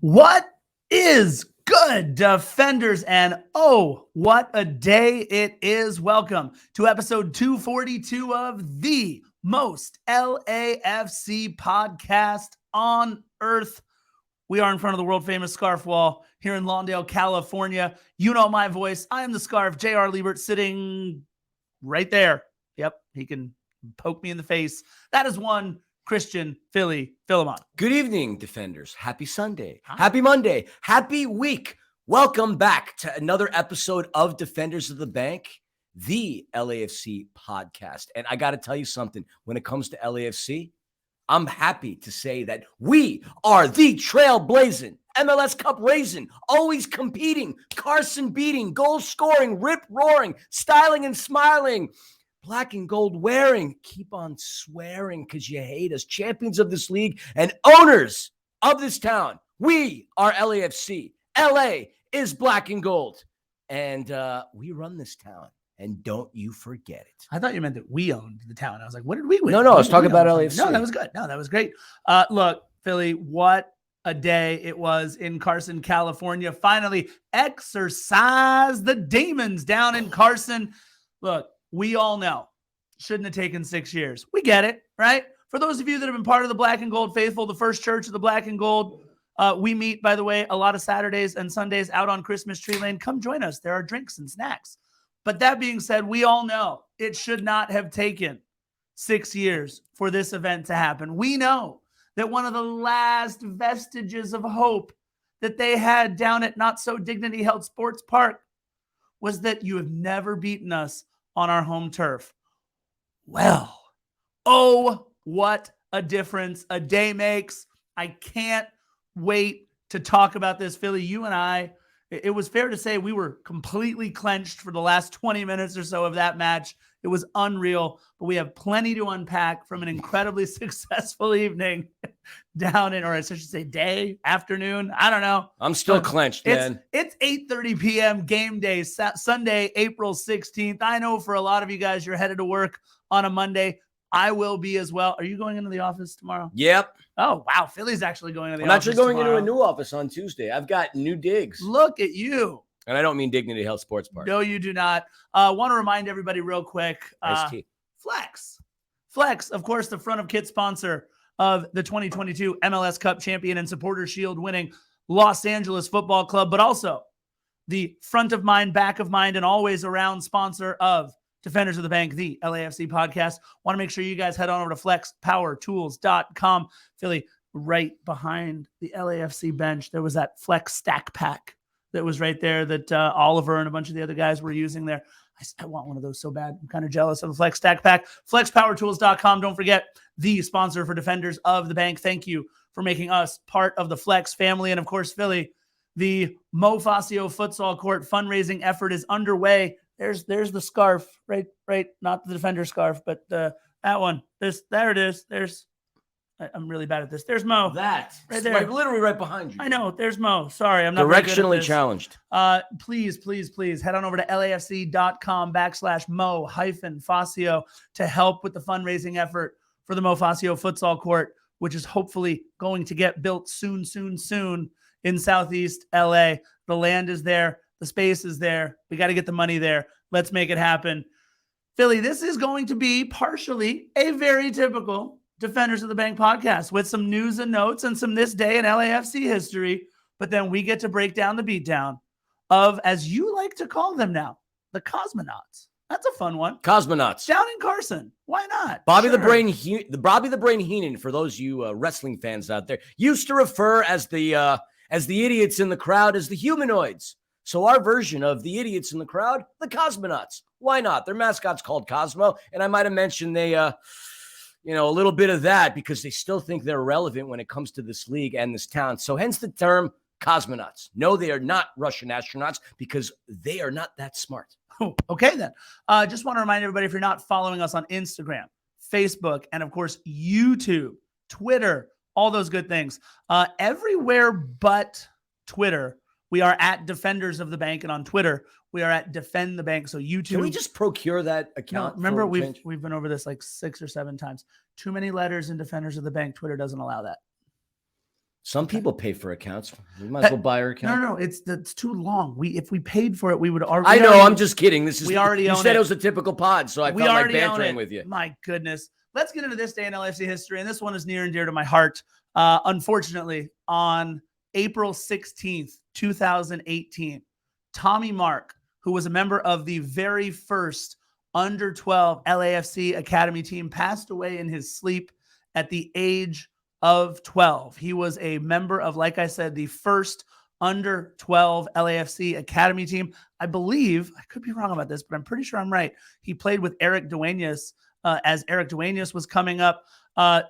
What is good, Defenders? And oh, what a day it is. Welcome to episode 242 of the most LAFC podcast on earth. We are in front of the world-famous Scarf Wall here in Lawndale, California. You know my voice. I am the Scarf, J.R. Liebert, sitting right there. Yep, he can poke me in the face. That is one Christian Philemon. Good evening, Defenders. Happy Sunday. Hi. Happy Monday. Happy week. Welcome back to another episode of Defenders of the Bank, the LAFC podcast. And I got to tell you something. When it comes to LAFC, I'm happy to say that we are the trailblazing, MLS Cup raising, always competing, Carson beating, goal scoring, rip roaring, styling and smiling, black and gold wearing, keep on swearing because you hate us, champions of this league and owners of this town. We are LAFC. LA is black and gold. And we run this town. And don't you forget it. I thought you meant that we owned the town. I was like, what did we win? No, I was talking about LAFC. No, that was good. No, that was great. Look, Philly, what a day it was in Carson, California. Finally exercise the demons down in Carson. Look, we all know shouldn't have taken 6 years. We get it, right? For those of you that have been part of the Black and Gold faithful, the first church of the Black and Gold, we meet, by the way, a lot of Saturdays and Sundays out on Christmas Tree Lane. Come join us. There are drinks and snacks. But that being said, we all know it should not have taken 6 years for this event to happen. We know that one of the last vestiges of hope that they had down at Not So Dignity Health Sports Park was that you have never beaten us on our home turf. Well, oh, what a difference a day makes. I can't wait to talk about this, Philly. You and I, it was fair to say we were completely clenched for the last 20 minutes or so of that match. It was unreal, but we have plenty to unpack from an incredibly successful evening down in, or I should say day, afternoon. I don't know. I'm still clenched, man. It's 8:30 p.m. game day, Sunday, April 16th. I know for a lot of you guys, you're headed to work on a Monday. I will be as well. Are you going into the office tomorrow? Yep. Oh, wow. Philly's actually going into the I'm office actually going tomorrow. into a new office on Tuesday. I've got new digs. Look at you. And I don't mean Dignity Health Sports Park. No, you do not. Want to remind everybody real quick. Flex, of course, the front of kit sponsor of the 2022 MLS Cup champion and Supporter Shield winning Los Angeles Football Club, but also the front of mind, back of mind, and always around sponsor of Defenders of the Bank, the LAFC podcast. Want to make sure you guys head on over to flexpowertools.com. Philly, right behind the LAFC bench, there was that Flex stack pack that was right there that Oliver and a bunch of the other guys were using there. I want one of those so bad. I'm kind of jealous of the Flex stack pack. Flexpowertools.com. Don't forget, the sponsor for Defenders of the Bank. Thank you for making us part of the Flex family. And of course, Philly, the Mo Facio futsal court fundraising effort is underway. There's the scarf, right? Not the Defender scarf, but that one. There it is. I'm really bad at this. There's Mo. That right there, literally right behind you. I know. There's Mo. Sorry, I'm not directionally challenged. Please head on over to LAFC.com/Mo-Facio to help with the fundraising effort for the Mo Facio futsal court, which is hopefully going to get built soon in Southeast LA. The land is there. The space is there. We got to get the money there. Let's make it happen. Philly, this is going to be partially a very typical Defenders of the Bank podcast with some news and notes and some this day in LAFC history. But then we get to break down the beatdown of, as you like to call them now, the Cosmonauts. That's a fun one. Cosmonauts. Down in Carson. Why not? Bobby the Brain Heenan, for those of you wrestling fans out there, used to refer as the idiots in the crowd as the humanoids. So our version of the idiots in the crowd, the Cosmonauts. Why not? Their mascot's called Cosmo. And I might have mentioned they, a little bit of that because they still think they're relevant when it comes to this league and this town. So hence the term Cosmonauts. No, they are not Russian astronauts because they are not that smart. Oh, okay, then. Just want to remind everybody, if you're not following us on Instagram, Facebook, and of course, YouTube, Twitter, all those good things, everywhere but Twitter, we are at Defenders of the Bank, and on Twitter, we are at Defend the Bank. So YouTube. Can we just procure that account? No, remember, we've been over this like 6 or 7 times. Too many letters in Defenders of the Bank. Twitter doesn't allow that. Some people pay for accounts. We might as well buy our account. No, it's too long. If we paid for it, we would already. I know. I'm just kidding. You said it was a typical pod, so I felt like bantering with you. My goodness. Let's get into this day in LAFC history, and this one is near and dear to my heart. Unfortunately, on April 16th, 2018, Tommy Mark, who was a member of the very first under-12 LAFC Academy team, passed away in his sleep at the age of 12. He was a member of, like I said, the first under-12 LAFC Academy team. I believe, I could be wrong about this, but I'm pretty sure I'm right. He played with Eric Duenas as Eric Duenas was coming up.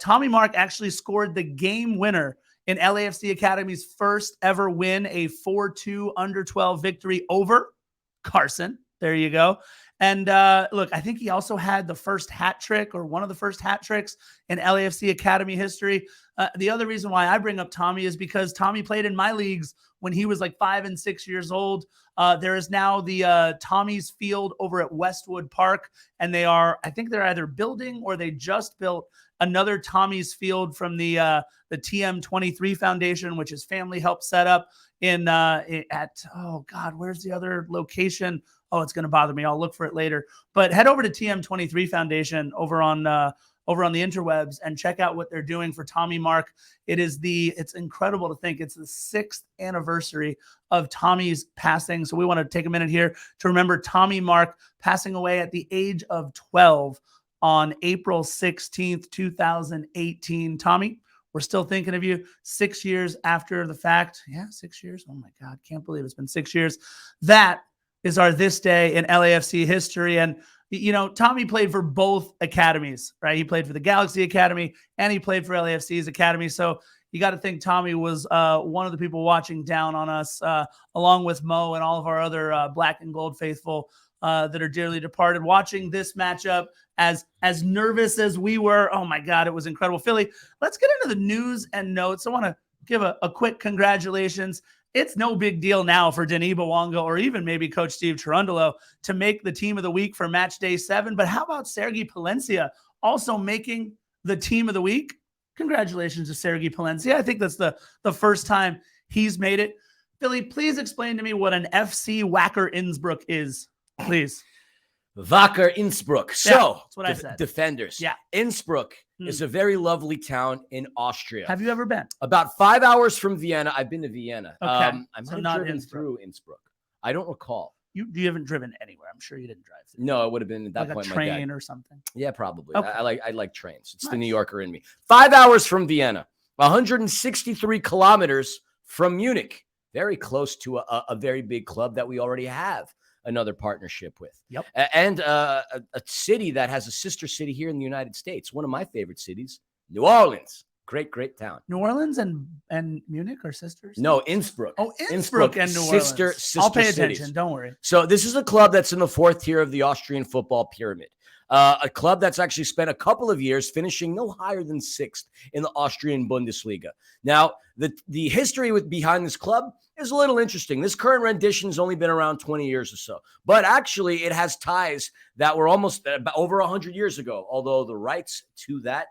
Tommy Mark actually scored the game winner in LAFC Academy's first ever win, a 4-2 under-12 victory over Carson. There you go. And look, I think he also had the first hat trick, or one of the first hat tricks in LAFC Academy history. The other reason why I bring up Tommy is because Tommy played in my leagues when he was like 5 and 6 years old. There is now the Tommy's Field over at Westwood Park, and I think they're either building or they just built another Tommy's Field from the TM23 Foundation, which his family helped set up where's the other location? Oh, it's going to bother me. I'll look for it later. But head over to TM23 Foundation over on the interwebs and check out what they're doing for Tommy Mark. It's incredible to think it's the 6th anniversary of Tommy's passing. So we want to take a minute here to remember Tommy Mark passing away at the age of 12 on April 16th, 2018. Tommy, we're still thinking of you 6 years after the fact. Yeah, 6 years. Oh my God. Can't believe it's been 6 years. That is our this day in LAFC history. And, you know, Tommy played for both academies, right? He played for the Galaxy Academy and he played for LAFC's Academy. So you got to think Tommy was one of the people watching down on us, along with Mo and all of our other black and gold faithful that are dearly departed, watching this matchup as nervous as we were. Oh my God, it was incredible. Philly, let's get into the news and notes. I want to give a quick congratulations. It's no big deal now for Denis Bouanga or even maybe Coach Steve Cherundolo to make the team of the week for match day 7. But how about Sergi Palencia also making the team of the week? Congratulations to Sergi Palencia. I think that's the first time he's made it. Philly, please explain to me what an FC Wacker Innsbruck is, please. Wacker Innsbruck. So, that's what I said. Defenders. Yeah. Innsbruck is a very lovely town in Austria. Have you ever been? About 5 hours from Vienna. I've been to Vienna. Okay. I might have not driven Innsbruck. through Innsbruck. I don't recall. You haven't driven anywhere. I'm sure you didn't drive through. No, it would have been at that point. A train or something. Yeah, probably. Okay. I like trains. It's the New Yorker in me. 5 hours from Vienna. 163 kilometers from Munich. Very close to a very big club that we already have another partnership with. Yep. And a city that has a sister city here in the United States. One of my favorite cities, New Orleans. Great town. New Orleans and Munich are sisters? No, Innsbruck. Oh, Innsbruck and New Orleans. Sister I'll pay cities. attention. Don't worry. So this is a club that's in the 4th tier of the Austrian football pyramid. A club that's actually spent a couple of years finishing no higher than 6th in the Austrian Bundesliga. Now, the history behind this club is a little interesting. This current rendition has only been around 20 years or so, but actually it has ties that were almost over 100 years ago, although the rights to that,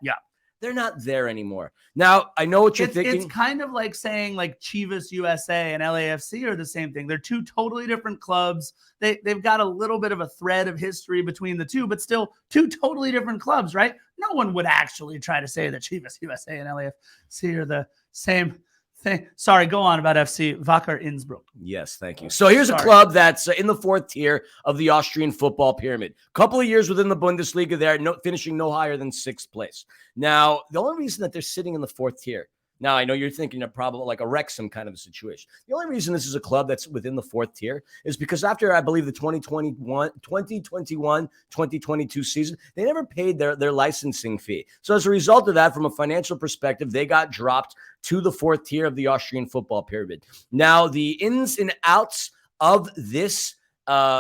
they're not there anymore. Now, I know what you're thinking. It's kind of like saying like Chivas USA and LAFC are the same thing. They're two totally different clubs. They've got a little bit of a thread of history between the two, but still two totally different clubs, right? No one would actually try to say that Chivas USA and LAFC are the same thing. Sorry, go on about FC Wacker Innsbruck. Yes, thank you. So here's a club that's in the 4th tier of the Austrian football pyramid. Couple of years within the Bundesliga there, finishing no higher than 6th place. Now, the only reason that they're sitting in the 4th tier, now I know you're thinking of probably like a Wrexham kind of a situation. The only reason this is a club that's within the 4th tier is because after, I believe, the 2021-2022 season, they never paid their licensing fee. So as a result of that, from a financial perspective, they got dropped to the 4th tier of the Austrian football pyramid. Now, the ins and outs of this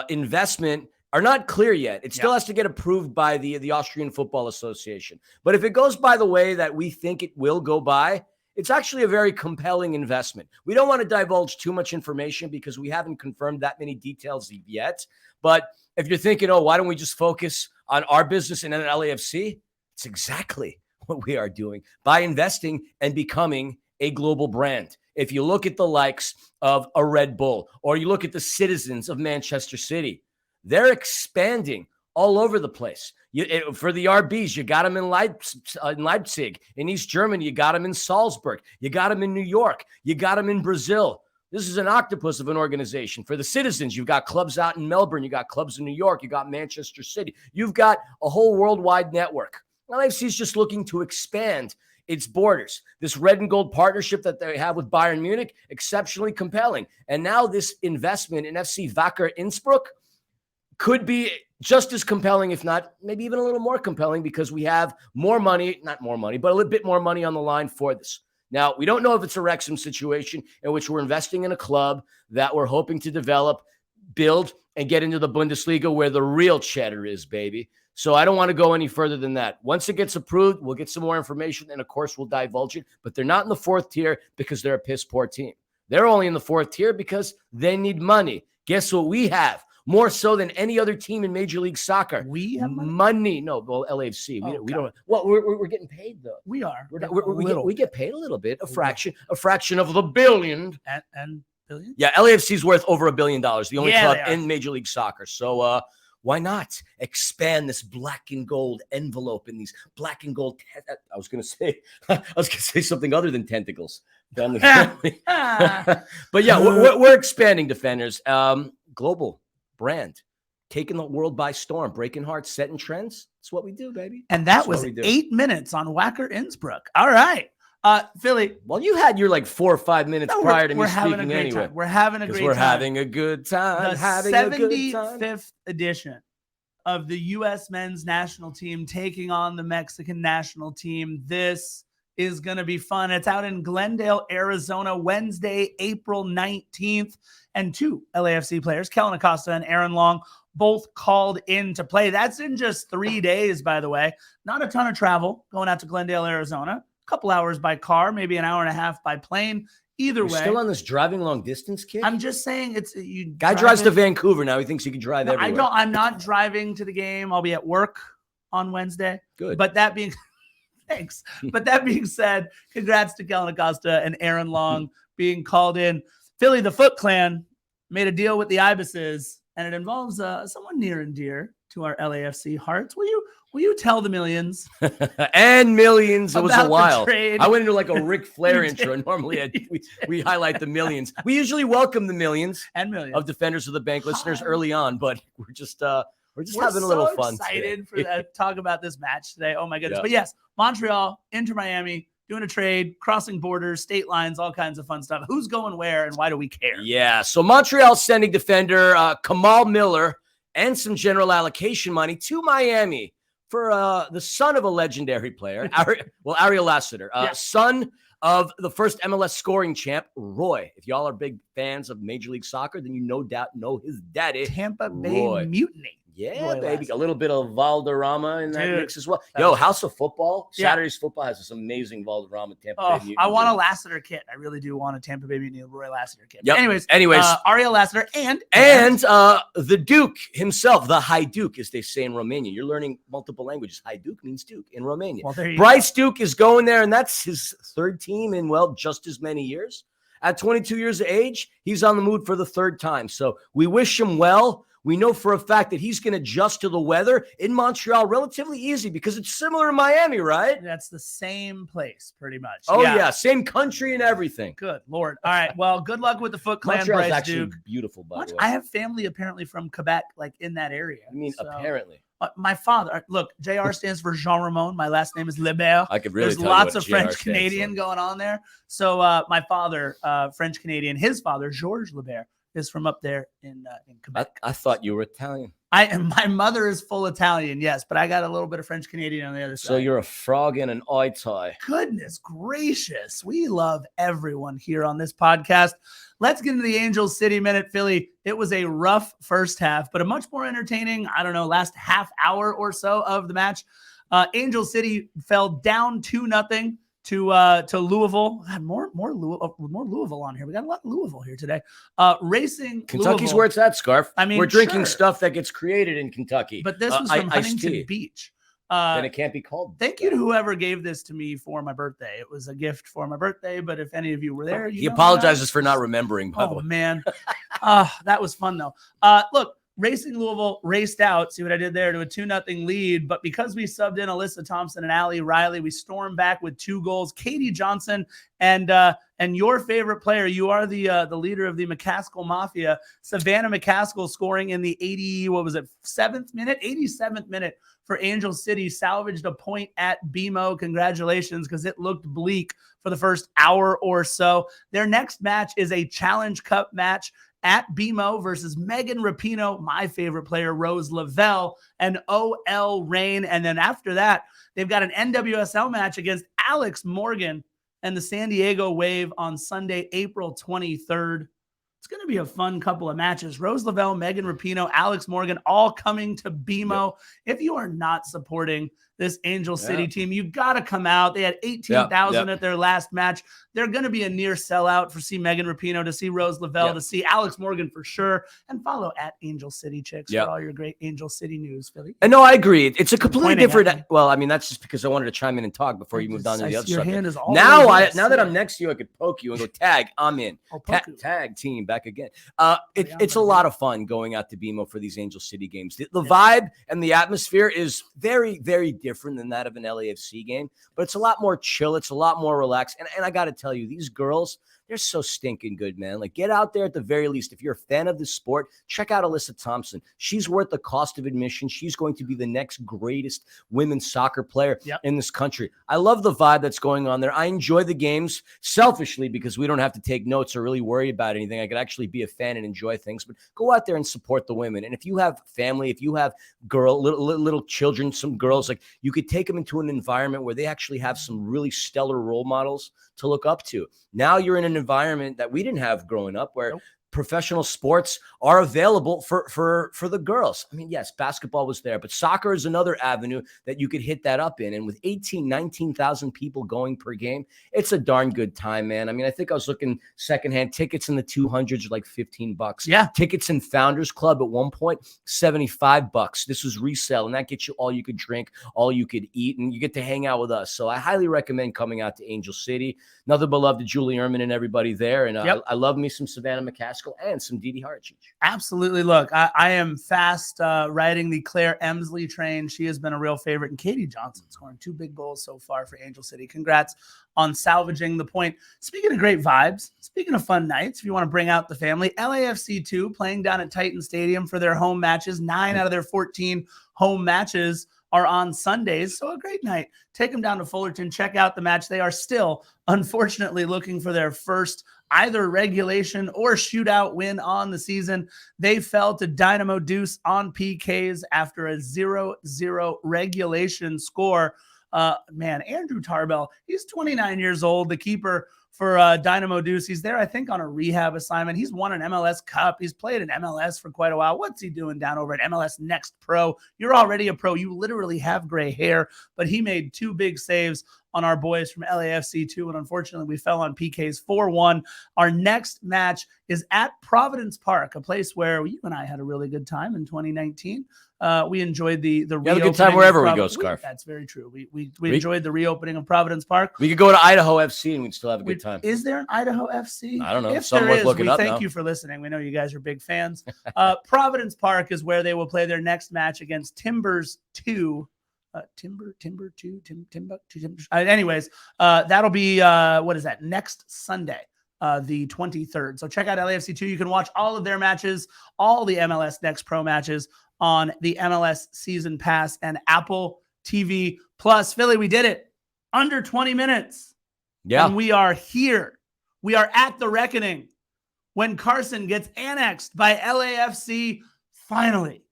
investment are not clear yet. It still has to get approved by the Austrian Football Association. But if it goes by the way that we think it will go by, it's actually a very compelling investment. We don't want to divulge too much information because we haven't confirmed that many details yet. But if you're thinking, oh, why don't we just focus on our business and then LAFC? It's exactly what we are doing by investing and becoming a global brand. If you look at the likes of a Red Bull, or you look at the Citizens of Manchester City, they're expanding all over the place. For the RBs, you got them in Leipzig. In East Germany, you got them in Salzburg. You got them in New York. You got them in Brazil. This is an octopus of an organization. For the Citizens, you've got clubs out in Melbourne. You got clubs in New York. You got Manchester City. You've got a whole worldwide network. LAFC is just looking to expand its borders. This red and gold partnership that they have with Bayern Munich, exceptionally compelling. And now this investment in FC Wacker Innsbruck could be just as compelling, if not maybe even a little more compelling, because we have more money, not more money, but a little bit more money on the line for this. Now, we don't know if it's a Wrexham situation in which we're investing in a club that we're hoping to develop, build, and get into the Bundesliga where the real cheddar is, baby. So I don't want to go any further than that. Once it gets approved, we'll get some more information, and of course, we'll divulge it. But they're not in the fourth tier because they're a piss-poor team. They're only in the fourth tier because they need money. Guess what we have? More so than any other team in Major League Soccer. We have money. No, well, LAFC. We don't. Well, we're getting paid though. We are. We get paid a little bit, a fraction of the billion. And billion? Yeah, LAFC is worth over $1 billion. The only club in Major League Soccer. So why not expand this black and gold envelope in these black and gold? I was going to say something other than tentacles. But yeah, we're expanding, Defenders. Global brand, taking the world by storm, breaking hearts, setting trends. That's what we do, baby. And that was 8 minutes on Wacker Innsbruck. All right. Philly. Well, you had your like 4 or 5 minutes prior to me speaking anyway. We're having a great time. We're having a good time. The 75th edition of the U.S. men's national team taking on the Mexican national team. This is going to be fun. It's out in Glendale, Arizona, Wednesday, April 19th. And 2 LAFC players, Kellen Acosta and Aaron Long, both called in to play. That's in just 3 days, by the way. Not a ton of travel going out to Glendale, Arizona. A couple hours by car, maybe an hour and a half by plane. Either way. Still on this driving long distance kick? I'm just saying Guy drives to Vancouver now. He thinks he can drive everywhere. I'm not driving to the game. I'll be at work on Wednesday. Good. But that being thanks. But that being said, congrats to Kellen Acosta and Aaron Long being called in. Philly, the Foot Clan, made a deal with the Ibises, and it involves someone near and dear to our LAFC hearts. Will you tell the millions? And millions. It was a while. I went into like a Ric Flair intro. Normally we highlight the millions. We usually welcome the millions of Defenders of the Bank listeners early on, but we're just having a little fun. Excited for that. Talk about this match today. Oh my goodness. But yes, Montreal, Inter Miami, doing a trade, crossing borders, state lines, all kinds of fun stuff. Who's going where and why do we care? Yeah, so Montreal sending defender Kamal Miller and some general allocation money to Miami for the son of a legendary player, Ariel Lassiter, son of the first MLS scoring champ, Roy. If y'all are big fans of Major League Soccer, then you no doubt know his daddy, Tampa Bay Roy. Mutiny. Yeah, Roy baby. Lassiter. A little bit of Valderrama in that mix as well. Yo, House of Football. Saturday's football has this amazing Valderrama Tampa Bay Mutiny. I want a Lassiter kit. I really do want a Tampa Bay Mutiny Roy Lassiter kit. Yep. Anyways, Ariel Lassiter and the Duke himself, the High Duke, as they say in Romania. You're learning multiple languages. High Duke means Duke in Romania. Well, Bryce Duke is going there, and that's his third team in, just as many years. At 22 years of age, he's on the move for the third time. So we wish him well. We know for a fact that he's going to adjust to the weather in Montreal relatively easy because it's similar to Miami, right? That's the same place, pretty much. Oh, yeah. Same country and everything. Good Lord. All right. Well, good luck with the Foot Clan, Montreal's Bryce actually Duke. Beautiful, by the way. I have family apparently from Quebec, like in that area. I mean, apparently. My father, look, JR stands for Jean Ramon. My last name is Lebert. I could really There's tell lots you of French Canadian going on there. So my father, French Canadian, his father, Georges Lebert, is from up there in Quebec. I thought you were Italian. My mother is full Italian, yes, but I got a little bit of French Canadian on the other side. So you're a frog in an eye tie. Goodness gracious. We love everyone here on this podcast. Let's get into the Angel City Minute, Philly. It was a rough first half, but a much more entertaining, last half hour or so of the match. Angel City fell down 2-0 to Louisville. God, more Louisville on here. We got a lot of Louisville here today. Racing Kentucky's Louisville. where it's at, Scarf. I mean, we're drinking stuff that gets created in Kentucky. But this was from Huntington Beach. Then it can't be called. Thank you to whoever gave this to me for my birthday. It was a gift for my birthday, but if any of you were there, he apologizes for not remembering, by the way. Oh, man. That was fun, though. Look, Racing Louisville raced out, see what I did there, to a 2-0 lead. But because we subbed in Alyssa Thompson and Allie Riley, we stormed back with 2 goals. Katie Johnson and your favorite player, you are the leader of the McCaskill Mafia, Savannah McCaskill, scoring in the 87th minute for Angel City, salvaged a point at BMO. Congratulations, because it looked bleak for the first hour or so. Their next match is a Challenge Cup match at BMO versus Megan Rapinoe, my favorite player, Rose Lavelle, and OL Rain. And then after that, they've got an NWSL match against Alex Morgan and the San Diego Wave on Sunday, April 23rd. It's going to be a fun couple of matches. Rose Lavelle, Megan Rapinoe, Alex Morgan, all coming to BMO. If you are not supporting this Angel City team, you got to come out. They had 18,000 at their last match. They're going to be a near sellout for see Megan Rapinoe, to see Rose Lavelle, to see Alex Morgan for sure. And follow at Angel City Chicks for all your great Angel City news, Philly. And no, I agree. It's a completely different. Well, I mean, that's just because I wanted to chime in and talk before you moved on to the other subject. Hand is all now that I'm next to you, I could poke you and go, tag, I'm in. Tag team back again. It's a lot of fun going out to BMO for these Angel City games. The vibe and the atmosphere is very, very different than that of an LAFC game, but it's a lot more chill. It's a lot more relaxed. And I got to tell you, these girls, they're so stinking good, man. Like, get out there at the very least. If you're a fan of the sport, check out Alyssa Thompson. She's worth the cost of admission. She's going to be the next greatest women's soccer player in this country. I love the vibe that's going on there. I enjoy the games selfishly because we don't have to take notes or really worry about anything. I could actually be a fan and enjoy things, but go out there and support the women. And if you have family, if you have little children, some girls, like, you could take them into an environment where they actually have some really stellar role models to look up to. Now you're in an environment that we didn't have growing up, where professional sports are available for the girls. I mean, yes, basketball was there, but soccer is another avenue that you could hit that up in. And with 19,000 people going per game, it's a darn good time, man. I mean, I think I was looking secondhand tickets in the 200s, like $15. Yeah. Tickets in Founders Club at one point, $75. This was resale, and that gets you all you could drink, all you could eat, and you get to hang out with us. So I highly recommend coming out to Angel City. Another beloved Julie Ehrman and everybody there. And I love me some Savannah McCaskill and some Dee Hartcheech. Absolutely. Look, I am fast riding the Claire Emsley train. She has been a real favorite. And Katie Johnson scoring 2 big goals so far for Angel City. Congrats on salvaging the point. Speaking of great vibes, speaking of fun nights, if you want to bring out the family, LAFC 2 playing down at Titan Stadium for their home matches. 9 out of their 14 home matches are on Sundays. So a great night. Take them down to Fullerton. Check out the match. They are still, unfortunately, looking for their first either regulation or shootout win on the season. They fell to Dynamo Deuce on PKs after a 0-0 regulation score. Andrew Tarbell, he's 29 years old, the keeper for Dynamo Deuce. He's there, I think, on a rehab assignment. He's won an MLS Cup. He's played in MLS for quite a while. What's he doing down over at MLS Next Pro? You're already a pro. You literally have gray hair, but he made 2 big saves on our boys from LAFC 2, and unfortunately we fell on PKs 4-1. Our next match is at Providence Park, a place where you and I had a really good time in 2019. We enjoyed the reopening. Good time wherever we go, Scarf. That's very true. We enjoyed the reopening of Providence Park. We could go to Idaho FC and we'd still have a good time. Is there an Idaho FC? I don't know. If there is, we thank you for listening. We know you guys are big fans. Providence Park is where they will play their next match against Timbers 2. Anyways, that'll be what is that, next Sunday, the 23rd. So check out LAFC 2. You can watch all of their matches, all the MLS Next Pro matches on the MLS Season Pass and Apple TV Plus. Philly, we did it under 20 minutes. Yeah, and we are here. We are at the reckoning when Carson gets annexed by LAFC. Finally,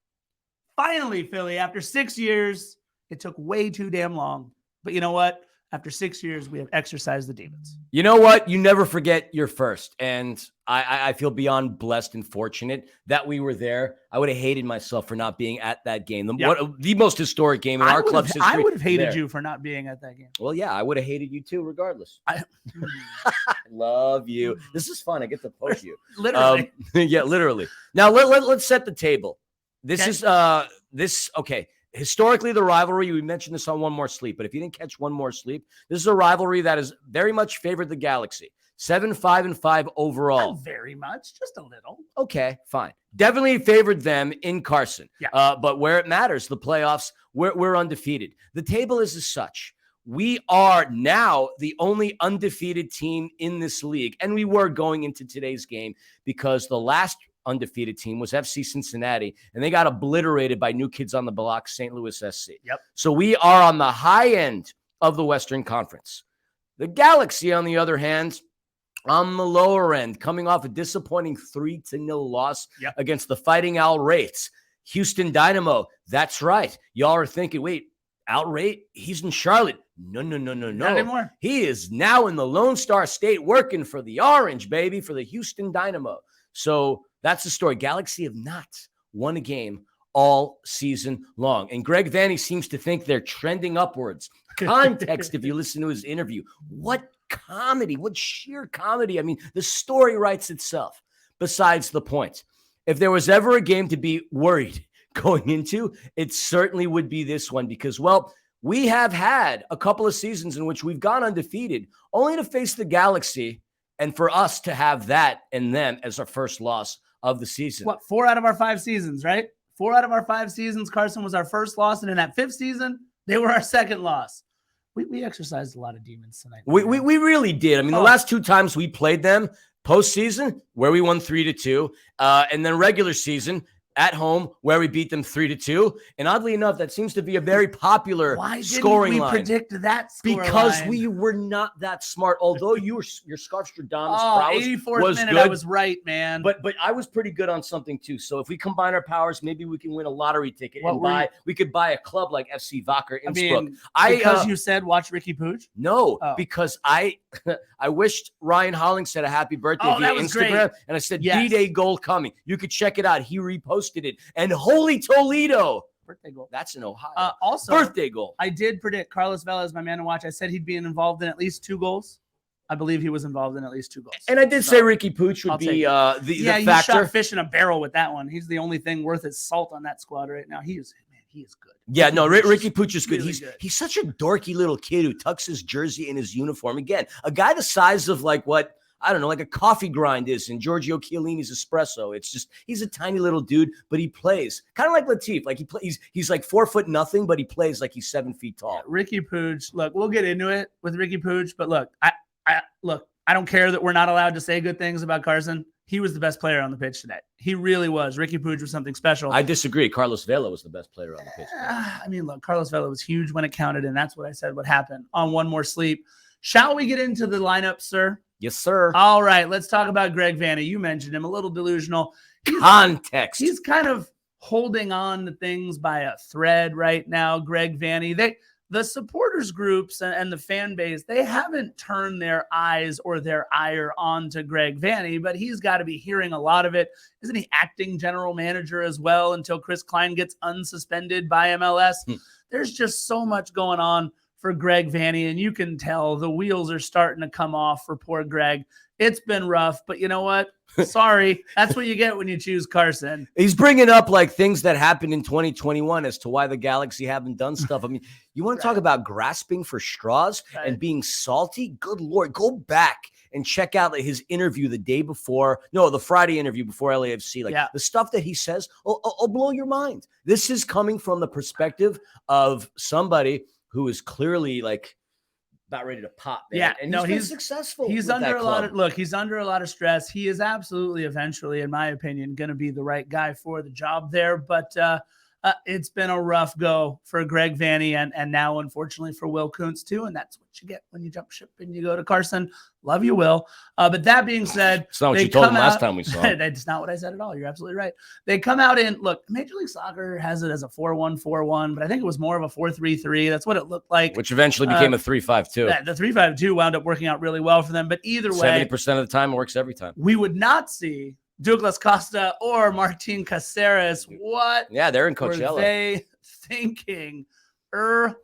Philly, after 6 years. It took way too damn long. But you know what? After 6 years, we have exercised the demons. You know what? You never forget your first. And I feel beyond blessed and fortunate that we were there. I would have hated myself for not being at that game. The most historic game in our club's history. I would have hated you for not being at that game. Well, yeah, I would have hated you too, regardless. I love you. This is fun. I get to poke you. Literally. Yeah, literally. Now, let's set the table. This is okay. historically, the rivalry, we mentioned this on One More Sleep, but if you didn't catch One More Sleep, this is a rivalry that has very much favored the Galaxy. 7-5-5 overall. Not very much, just a little. Okay, fine. Definitely favored them in Carson. Yeah. But where it matters, the playoffs, we're undefeated. The table is as such. We are now the only undefeated team in this league. And we were going into today's game because the last undefeated team was FC Cincinnati, and they got obliterated by New Kids on the Block, St. Louis SC. Yep. So we are on the high end of the Western Conference. The Galaxy, on the other hand, on the lower end, coming off a disappointing 3-0 loss against the Fighting Al Wraiths. Houston Dynamo, that's right. Y'all are thinking, wait, Al Wraith, he's in Charlotte. No. Not anymore. He is now in the Lone Star State working for the Orange, baby, for the Houston Dynamo. So that's the story. Galaxy have not won a game all season long. And Greg Vanney seems to think they're trending upwards. Context, if you listen to his interview. What comedy, what sheer comedy. I mean, the story writes itself. Besides the point, if there was ever a game to be worried going into, it certainly would be this one because, well, we have had a couple of seasons in which we've gone undefeated only to face the Galaxy and for us to have that and them as our first loss of the season. What, 4 out of our 5 seasons, right? 4 out of our 5 seasons, Carson was our first loss. And in that 5th season, they were our second loss. We exercised a lot of demons tonight. We really did. I mean, the last 2 times we played them, postseason, where we won 3-2, and then regular season at home, where we beat them 3-2. And oddly enough, that seems to be a very popular scoring line. Why didn't we predict that score Because line? we were not that smart. Although your Scarfstradamus prowess 84th was minute, good. I was right, man. But I was pretty good on something too. So if we combine our powers, maybe we can win a lottery ticket we could buy a club like FC Wacker Innsbruck. Because you said watch Ricky Pooch? No, because I wished Ryan Hollingshead a happy birthday via Instagram, great. And I said D-Day goal coming. You could check it out. He reposted it. And holy Toledo. Birthday goal. That's in Ohio. Also, birthday goal. I did predict Carlos Vela as my man to watch. I said he'd be involved in at least 2 goals. I believe he was involved in at least 2 goals. And I did say Ricky Pooch would be the factor. You shot fish in a barrel with that one. He's the only thing worth his salt on that squad right now. He is good. Yeah, no, Ricky Pooch is good. Really good. He's such a dorky little kid who tucks his jersey in his uniform. Again, a guy the size of like what, I don't know, like a coffee grind is in Giorgio Chiellini's espresso. It's just, he's a tiny little dude, but he plays kind of like Latif. Like he's like 4 foot nothing, but he plays like he's 7 feet tall. Yeah, Ricky Pooch. Look, we'll get into it with Ricky Pooch, but look, I don't care that we're not allowed to say good things about Carson. He was the best player on the pitch today. He really was. Ricky Pooch was something special. I disagree. Carlos Vela was the best player on the pitch. I mean, look, Carlos Vela was huge when it counted, and that's what I said would happen on One More Sleep. Shall we get into the lineup, sir? Yes, sir. All right, let's talk about Greg Vanney. You mentioned him, a little delusional. Context. He's kind of holding on to things by a thread right now, Greg Vanney. The supporters groups and the fan base, they haven't turned their eyes or their ire onto Greg Vanney, but he's got to be hearing a lot of it. Isn't he acting general manager as well until Chris Klein gets unsuspended by MLS? There's just so much going on for Greg Vanney, and you can tell the wheels are starting to come off for poor Greg. It's been rough, but you know what? Sorry. That's what you get when you choose Carson. He's bringing up like things that happened in 2021 as to why the Galaxy haven't done stuff. I mean, you want to talk about grasping for straws and being salty? Good Lord, go back and check out like, his interview the Friday interview before LAFC. The stuff that he says will blow your mind. This is coming from the perspective of somebody who is clearly like about ready to pop. Man. Yeah, and he's successful. He's under a lot of stress. He is absolutely eventually, in my opinion, going to be the right guy for the job there. But it's been a rough go for Greg Vanney and now, unfortunately, for Will Kuntz too. And that's what you get when you jump ship and you go to Carson. Love you, Will. But that being said, it's not what you told him last time we saw him. That's not what I said at all. You're absolutely right. They come out in, look, Major League Soccer has it as a 4-1-4-1, but I think it was more of a 4-3-3. That's what it looked like. Which eventually became a 3-5-2. The 3-5-2 wound up working out really well for them. But either way, 70% of the time it works every time. We would not see Douglas Costa or Martin Caceres. What? Yeah, they're in Coachella. Were they thinking?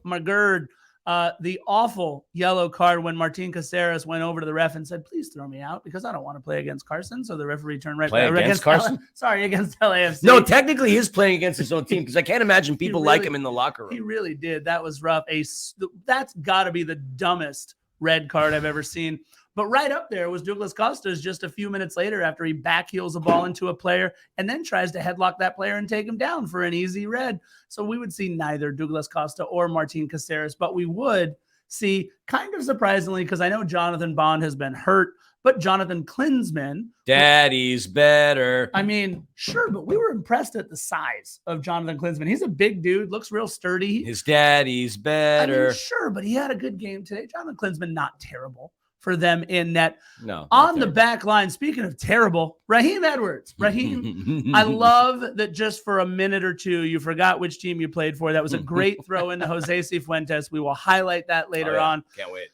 My gird. The awful yellow card when Martin Caceres went over to the ref and said, please throw me out because I don't want to play against Carson. So the referee turned right back against Carson. Against LAFC. No, technically he's playing against his own team because I can't imagine people really, like him in the locker room. He really did. That was rough. That's got to be the dumbest red card I've ever seen. But right up there was Douglas Costa's just a few minutes later after he backheels a ball into a player and then tries to headlock that player and take him down for an easy red. So we would see neither Douglas Costa or Martin Caceres, but we would see, kind of surprisingly, because I know Jonathan Bond has been hurt, but Jonathan Klinsmann. Daddy's better. I mean, sure, but we were impressed at the size of Jonathan Klinsmann. He's a big dude, looks real sturdy. His daddy's better. I mean, sure, but he had a good game today. Jonathan Klinsmann, not terrible for them in net. No. On the back line, speaking of terrible, Raheem Edwards. Raheem, I love that just for a minute or two, you forgot which team you played for. That was a great throw into Jose Cifuentes. We will highlight that later on. Can't wait.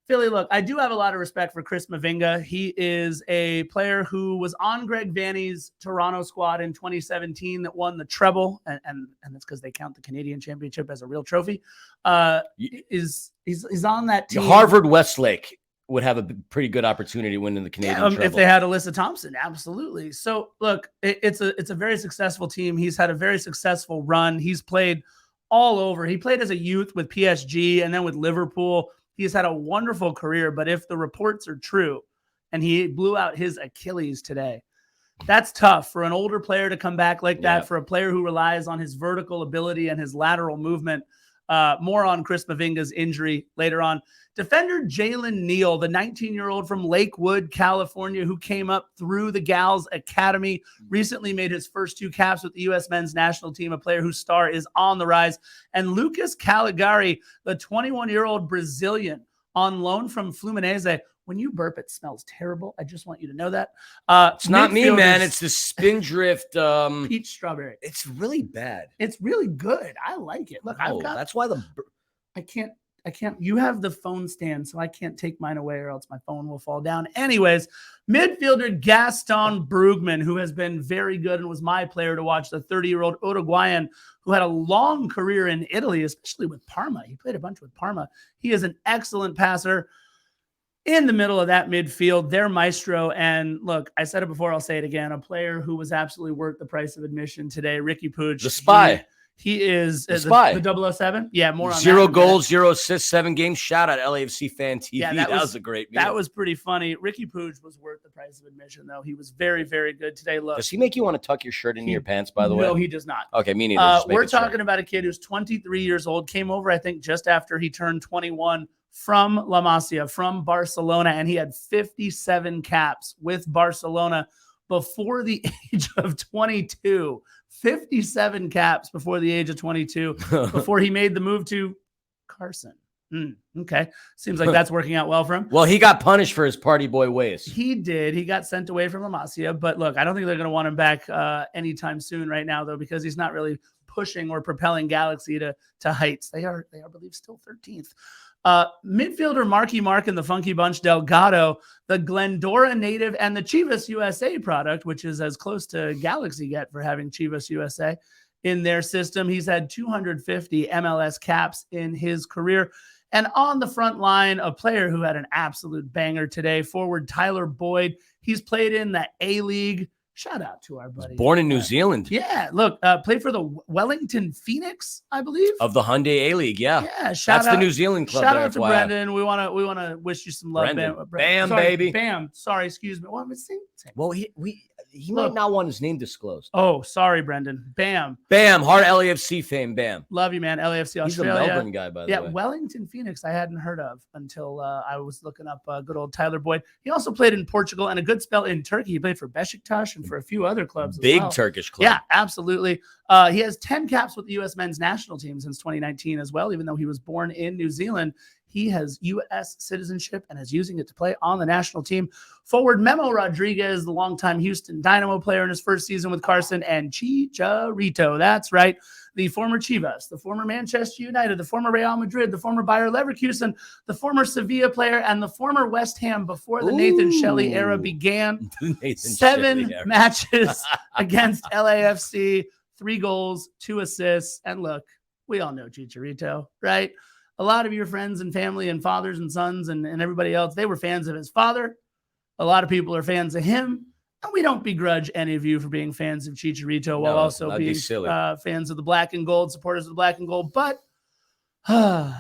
Philly, look, I do have a lot of respect for Chris Mavinga. He is a player who was on Greg Vanney's Toronto squad in 2017 that won the treble, and that's because they count the Canadian Championship as a real trophy. He's on that team. Harvard Westlake would have a pretty good opportunity winning the Canadian treble. If they had Alyssa Thompson, absolutely. So look, it's a very successful team. He's had a very successful run. He's played all over. He played as a youth with PSG and then with Liverpool. He's had a wonderful career, but if the reports are true and he blew out his Achilles today, that's tough for an older player to come back like that, for a player who relies on his vertical ability and his lateral movement. More on Chris Mavinga's injury later on. Defender Jalen Neal, the 19-year-old from Lakewood, California, who came up through the Gals Academy, recently made his first 2 caps with the U.S. men's national team, a player whose star is on the rise. And Lucas Caligari, the 21-year-old Brazilian on loan from Fluminense. When you burp, it smells terrible. I just want you to know that. It's not me, man. It's the Spindrift peach strawberry. It's really bad. It's really good. I like it. Look, that's why I can't. You have the phone stand, so I can't take mine away or else my phone will fall down. Anyways, midfielder Gaston Brugman, who has been very good and was my player to watch, the 30-year-old Uruguayan who had a long career in Italy, especially with Parma. He played a bunch with Parma. He is an excellent passer. In the middle of that midfield, their maestro. And look, I said it before, I'll say it again. A player who was absolutely worth the price of admission today, Ricky Puig. The spy. He is the spy. The 007. Yeah, more on 0 goals, 0 assists, 7 games. Shout out LAFC Fan TV. Yeah, that was a great meal. That was pretty funny. Ricky Puig was worth the price of admission, though. He was very, very good today. Look, does he make you want to tuck your shirt into your pants, by the way? No, he does not. Okay, me neither. We're talking about a kid who's 23 years old, came over, I think, just after he turned 21 from La Masia, from Barcelona, and he had 57 caps with Barcelona before the age of 22. 57 caps before the age of 22, before he made the move to Carson. Okay. Seems like that's working out well for him. Well, he got punished for his party boy ways. He did. He got sent away from La Masia. But look, I don't think they're going to want him back anytime soon right now, though, because he's not really pushing or propelling Galaxy to heights. They are, I believe, still 13th. Midfielder Marky Mark and the Funky Bunch Delgado, the Glendora native and the Chivas USA product, which is as close to Galaxy get for having Chivas USA in their system. He's had 250 MLS caps in his career. And on the front line, a player who had an absolute banger today, forward Tyler Boyd. He's played in the A-League. Shout out to our buddy. Born in New Zealand. Yeah, look, played for the Wellington Phoenix, I believe, of the Hyundai A-League. Yeah, that's the New Zealand club. Shout out to Brendan. We want to wish you some love, Bam, baby. Bam. Sorry, excuse me. What was he? Well, he might not want his name disclosed. Oh, sorry, Brendan. Bam. Hard LAFC fame. Bam. Love you, man. LAFC Australia. He's a Melbourne guy, by the way. Yeah, Wellington Phoenix I hadn't heard of until I was looking up good old Tyler Boyd. He also played in Portugal and a good spell in Turkey. He played for Besiktas and for a few other clubs. Big Turkish club. Yeah, absolutely. He has 10 caps with the U.S. men's national team since 2019 as well, even though he was born in New Zealand. He has U.S. citizenship and is using it to play on the national team. Forward Memo Rodriguez, the longtime Houston Dynamo player in his first season with Carson, and Chicharito. That's right. The former Chivas, the former Manchester United, the former Real Madrid, the former Bayer Leverkusen, the former Sevilla player, and the former West Ham before the Nathan Shelley era began. 7 matches against LAFC, 3 goals, 2 assists. And look, we all know Chicharito, right? a lot of your friends and family and fathers and sons and everybody else, they were fans of his father. A lot of people are fans of him. And we don't begrudge any of you for being fans of Chicharito while also being fans of the black and gold, supporters of the black and gold. But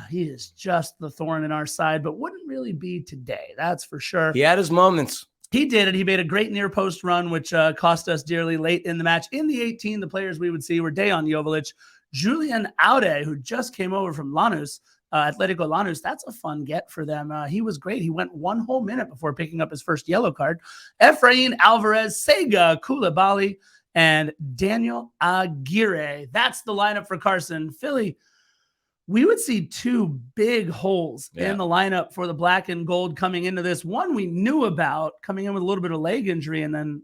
he is just the thorn in our side, but wouldn't really be today. That's for sure. He had his moments. He did it. He made a great near post run, which cost us dearly late in the match. In the 18, the players we would see were Dejan Joveljic, Julian Aude, who just came over from Lanús, Atletico Lanús. That's a fun get for them. He was great. He went 1 whole minute before picking up his first yellow card. Efrain Alvarez, Sega Koulibaly, and Daniel Aguirre. That's the lineup for Carson. Philly, we would see 2 big holes in the lineup for the black and gold coming into this. One we knew about, coming in with a little bit of leg injury, and then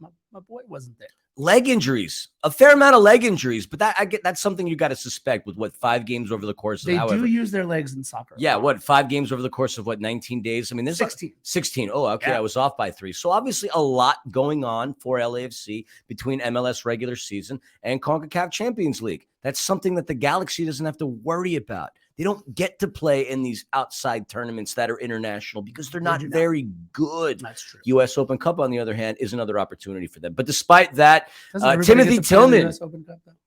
my boy wasn't there. Leg injuries, a fair amount of leg injuries, but that's something you got to suspect with 5 games over the course of. They do use their legs in soccer. Yeah, 5 games over the course of 19 days? I mean, there's 16. 16. Oh, okay, I was off by 3. So obviously a lot going on for LAFC between MLS regular season and CONCACAF Champions League. That's something that the Galaxy doesn't have to worry about. They don't get to play in these outside tournaments that are international because they're not very good. That's true. U.S. Open Cup, on the other hand, is another opportunity for them. But despite that, Timothy Tillman.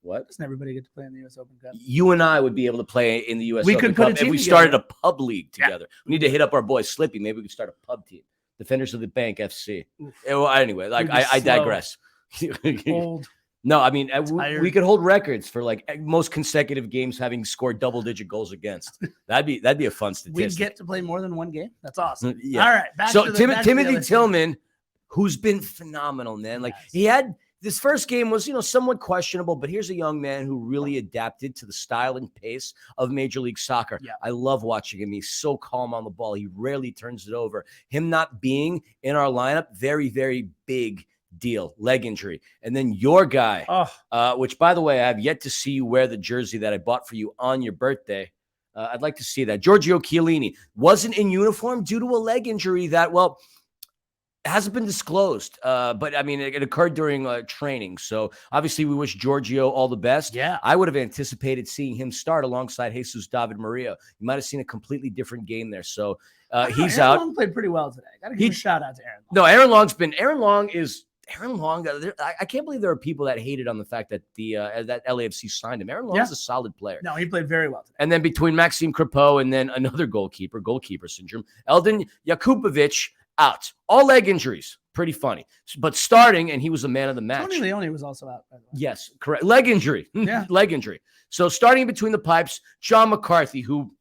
What? Doesn't everybody get to play in the U.S. Open Cup? You and I would be able to play in the U.S. We Open could put Cup a team if we together. started a pub league together. We need to hit up our boy Slippy. Maybe we could start a pub team. Defenders of the Bank FC. Well, anyway, I digress. Old. No, I mean, we could hold records for most consecutive games having scored double-digit goals against. That'd be a fun statistic. We get to play more than one game. That's awesome. Yeah. All right. So Timothy Tillman, who's been phenomenal, man. He had this first game was somewhat questionable, but here's a young man who really adapted to the style and pace of Major League Soccer. Yeah. I love watching him. He's so calm on the ball. He rarely turns it over. Him not being in our lineup, very, very big deal. Leg injury. And then your guy, which, by the way, I have yet to see you wear the jersey that I bought for you on your birthday. I'd like to see that. Giorgio Chiellini wasn't in uniform due to a leg injury that, hasn't been disclosed. But, I mean, it occurred during training. So, obviously, we wish Giorgio all the best. Yeah. I would have anticipated seeing him start alongside Jesus David Maria. You might have seen a completely different game there. So, he's Aaron out. Long played pretty well today. Got to give a shout out to Aaron Long. No, Aaron Long, I can't believe there are people that hated on the fact that that LAFC signed him. Aaron Long's a solid player. No, he played very well today. And then between Maxime Crepeau and then another goalkeeper syndrome, Eldin Jakubovic out. All leg injuries. Pretty funny. But starting, and he was a man of the match. Tony Leone was also out, by the way. Yes, correct. Leg injury. Yeah. Leg injury. So starting between the pipes, John McCarthy, who...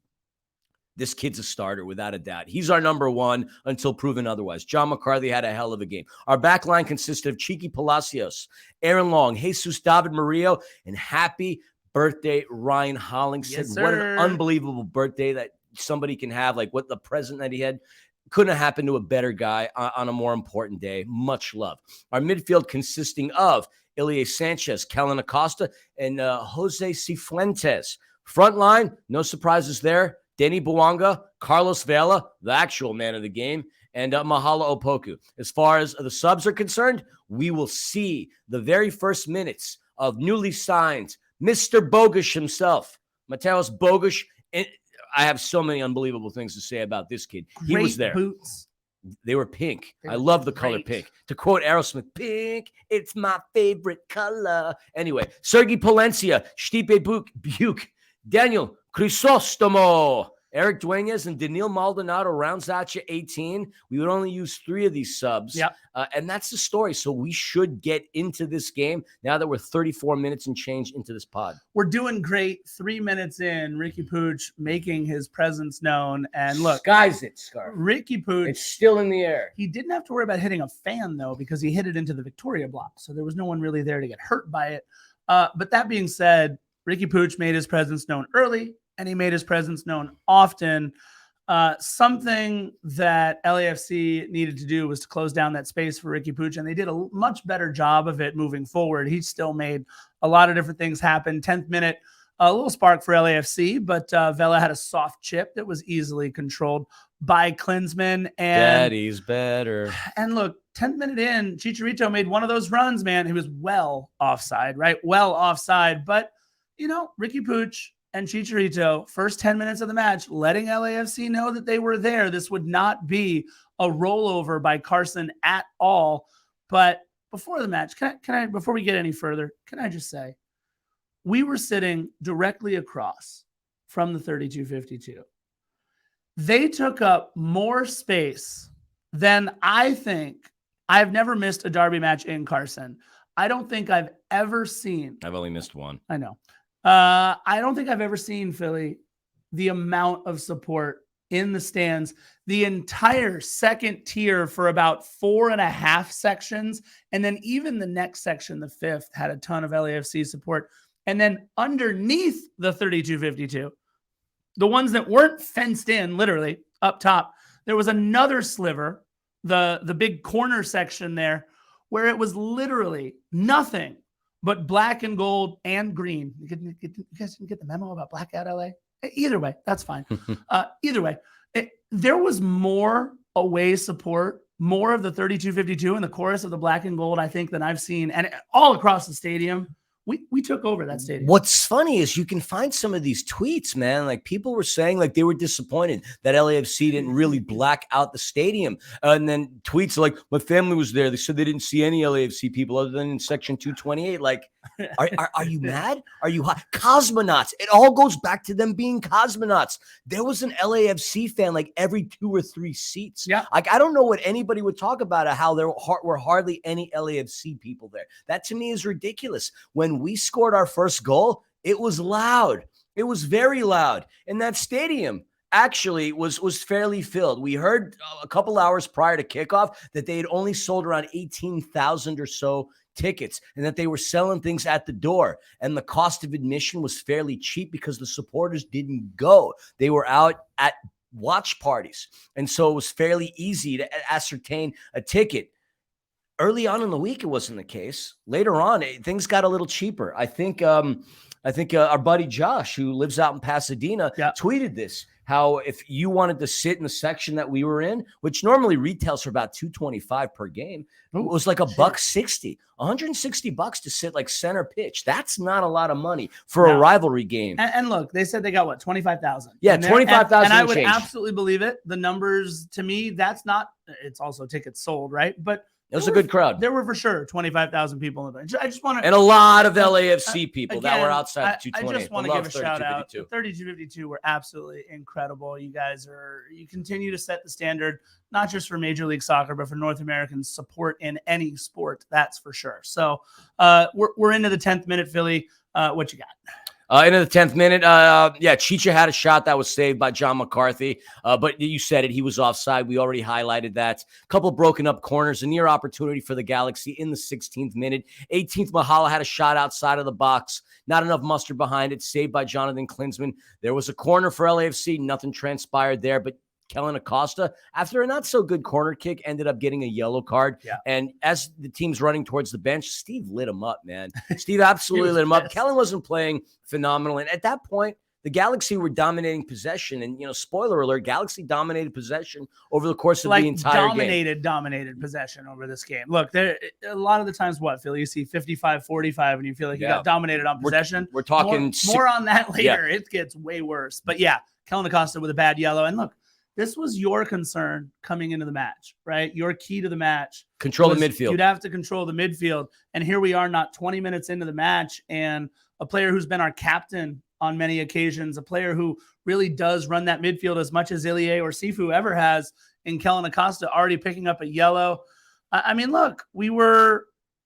This kid's a starter, without a doubt. He's our number 1 until proven otherwise. John McCarthy had a hell of a game. Our back line consisted of Chiqui Palacios, Aaron Long, Jesus David Murillo, and happy birthday, Ryan Hollingshead. Yes, what sir. an unbelievable birthday that somebody can have. What the present that he had couldn't have happened to a better guy on a more important day. Much love. Our midfield consisting of Ilie Sanchez, Kellen Acosta, and Jose Cifuentes. Front line, no surprises there. Denny Bouanga, Carlos Vela, the actual man of the game, and Mahala Opoku. As far as the subs are concerned, we will see the very first minutes of newly signed Mr. Bogusz himself, Mateusz Bogusz. And I have so many unbelievable things to say about this kid. He was there. Boots. They were pink. I love the color pink. To quote Aerosmith, pink, it's my favorite color. Anyway, Sergei Palencia, Stipe Buke, Daniel Crisostomo, Eric Dueñas, and Daniil Maldonado rounds out you 18. We would only use 3 of these subs. Yep. And that's the story. So we should get into this game now that we're 34 minutes and change into this pod. We're doing great. 3 minutes in, Ricky Pooch making his presence known. And look, Skies it, Scarf. Ricky Pooch. It's still in the air. He didn't have to worry about hitting a fan, though, because he hit it into the Victoria block. So there was no one really there to get hurt by it. But that being said, Ricky Pooch made his presence known early, and he made his presence known often. Something that LAFC needed to do was to close down that space for Ricky Pooch, and they did a much better job of it moving forward. He still made a lot of different things happen. 10th minute, a little spark for LAFC, but Vela had a soft chip that was easily controlled by Klinsmann. And Daddy's better. And look, 10th minute in, Chicharito made one of those runs, man. He was well offside, right? Well offside. But, Ricky Pooch and Chicharito, first 10 minutes of the match, letting LAFC know that they were there. This would not be a rollover by Carson at all. But before the match, before we get any further, can I just say, we were sitting directly across from the 3252. They took up more space than I've never missed a derby match in Carson. I don't think I've ever seen. I've only missed one. I know. I don't think I've ever seen, Philly, the amount of support in the stands, the entire second tier for about 4.5 sections. And then even the next section, the fifth, had a ton of LAFC support. And then underneath the 3252, the ones that weren't fenced in, literally up top, there was another sliver, the big corner section there, where it was literally nothing but black and gold and green. You guys didn't get the memo about blackout LA? Either way, that's fine. Either way, there was more away support, more of the 3252 and the chorus of the black and gold, I think, than I've seen, and all across the stadium. We took over that stadium. What's funny is you can find some of these tweets, man. Like people were saying like they were disappointed that LAFC didn't really black out the stadium. And then tweets like, my family was there. They said they didn't see any LAFC people other than in section 228. Like, are you mad? Are you hot? Cosmonauts. It all goes back to them being cosmonauts. There was an LAFC fan like every 2 or 3 seats. Yeah. Like, I don't know what anybody would talk about how there were hardly any LAFC people there. That to me is ridiculous. When we scored our first goal, it was loud. It was very loud. And that stadium actually was fairly filled. We heard a couple hours prior to kickoff that they had only sold around 18,000 or so tickets and that they were selling things at the door. And the cost of admission was fairly cheap because the supporters didn't go. They were out at watch parties. And so it was fairly easy to ascertain a ticket. Early on in the week, it wasn't the case. Later on, things got a little cheaper. I think our buddy Josh, who lives out in Pasadena, tweeted this, how if you wanted to sit in the section that we were in, which normally retails for about $225 per game, it was like $160, $160 to sit like center pitch. That's not a lot of money for a rivalry game. And look, they said they got what, 25,000? Yeah, 25,000. And I would absolutely believe it. The numbers, to me, that's not. It's also tickets sold, right? But it was a good crowd. There were for sure 25,000 people in the bench. I just want to, and a lot of LAFC people that were outside the 228. I just want to give a shout out. The 3252 were absolutely incredible. You guys you continue to set the standard, not just for Major League Soccer, but for North American support in any sport. That's for sure. So we're into the 10th minute, Philly. What you got? Into the 10th minute, Chicha had a shot that was saved by John McCarthy, but you said it, he was offside. We already highlighted that. A couple broken up corners, a near opportunity for the Galaxy in the 16th minute. 18th, Mahala had a shot outside of the box. Not enough mustard behind it, saved by Jonathan Klinsmann. There was a corner for LAFC. Nothing transpired there, but Kellen Acosta, after a not-so-good corner kick, ended up getting a yellow card. Yeah. And as the team's running towards the bench, Steve lit him up, man. Steve absolutely lit him up. Kellen wasn't playing phenomenal. And at that point, the Galaxy were dominating possession. And, spoiler alert, Galaxy dominated possession over the course of the entire game. Dominated possession over this game. Look, there a lot of the times, Philly, you see 55-45, and you feel like you got dominated on possession. We're talking more on that later. Yeah. It gets way worse. But, Kellen Acosta with a bad yellow. And look, this was your concern coming into the match, right? Your key to the match. Control the midfield. You'd have to control the midfield. And here we are not 20 minutes into the match, and a player who's been our captain on many occasions, a player who really does run that midfield as much as Ilie or Sifu ever has, in Kellen Acosta already picking up a yellow. I mean, look, we were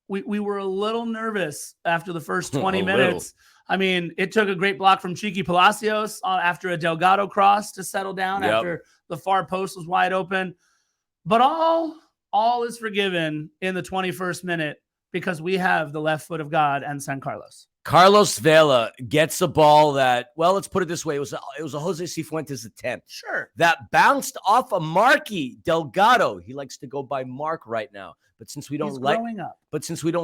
a little nervous after the first 20 minutes. I mean, it took a great block from Chiqui Palacios after a Delgado cross to settle down after the far post was wide open. But all is forgiven in the 21st minute because we have the left foot of God and San Carlos. Carlos Vela gets a ball that, let's put it this way. It was a Jose Cifuentes attempt. Sure. That bounced off a Marky Delgado. He likes to go by Mark right now. But since we don't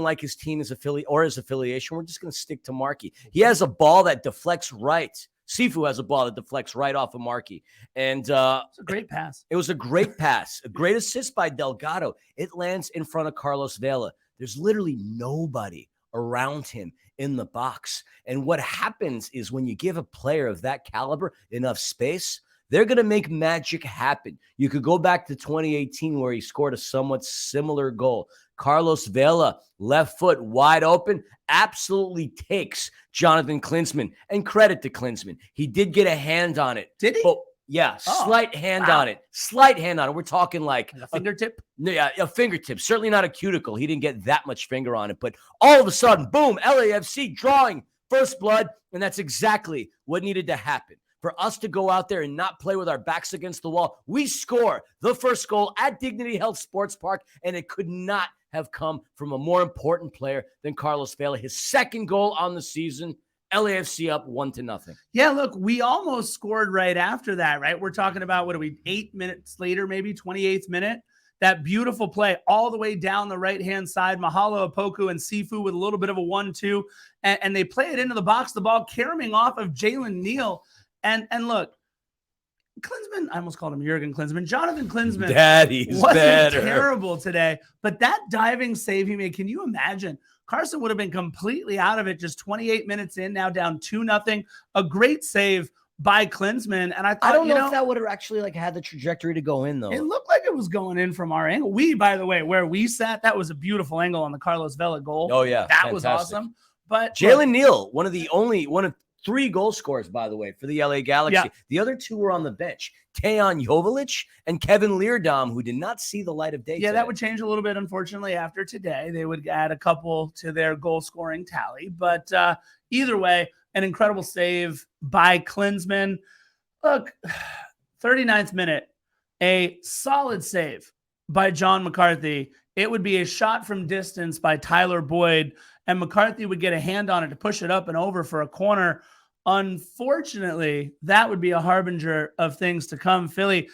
like his team his affiliation, we're just going to stick to Marky. He has a ball that deflects right. Sifu has a ball that deflects right off of Marky. And it's a great pass. It was a great pass. A great assist by Delgado. It lands in front of Carlos Vela. There's literally nobody around him in the box. And what happens is when you give a player of that caliber enough space, they're going to make magic happen. You could go back to 2018 where he scored a somewhat similar goal. Carlos Vela, left foot wide open, absolutely takes Jonathan Klinsmann. And credit to Klinsmann. He did get a hand on it. Did he? But yeah, slight hand on it. Slight hand on it. We're talking like a fingertip? Yeah, a fingertip. Certainly not a cuticle. He didn't get that much finger on it. But all of a sudden, boom, LAFC drawing first blood. And that's exactly what needed to happen. For us to go out there and not play with our backs against the wall, we score the first goal at Dignity Health Sports Park, and it could not have come from a more important player than Carlos Vela. His second goal on the season, LAFC up 1-0. Yeah, look, we almost scored right after that, right? We're talking about, what are we, 8 minutes later, maybe 28th minute? That beautiful play all the way down the right-hand side. Mahalo, Opoku, and Sifu with a little bit of a 1-2, and they play it into the box, the ball carrying off of Jalen Neal. And look, Klinsmann, I almost called him Jurgen Klinsmann. Jonathan Klinsmann Daddy's better. Terrible today. But that diving save he made, can you imagine? Carson would have been completely out of it just 28 minutes in, now down 2-0. A great save by Klinsmann. And I thought, I don't know if that would have actually had the trajectory to go in, though. It looked like it was going in from our angle. By the way, where we sat, that was a beautiful angle on the Carlos Vela goal. Oh, yeah. That was awesome. But Jalen Neal, one of 3 goal scorers, by the way, for the LA Galaxy. Yeah. The other 2 were on the bench. Tejan Joveljic and Kevin Leerdam, who did not see the light of day. Yeah, that would change a little bit, unfortunately, after today. They would add a couple to their goal-scoring tally. But either way, an incredible save by Klinsmann. Look, 39th minute, a solid save by John McCarthy. It would be a shot from distance by Tyler Boyd, and McCarthy would get a hand on it to push it up and over for a corner. Unfortunately, that would be a harbinger of things to come. Philly,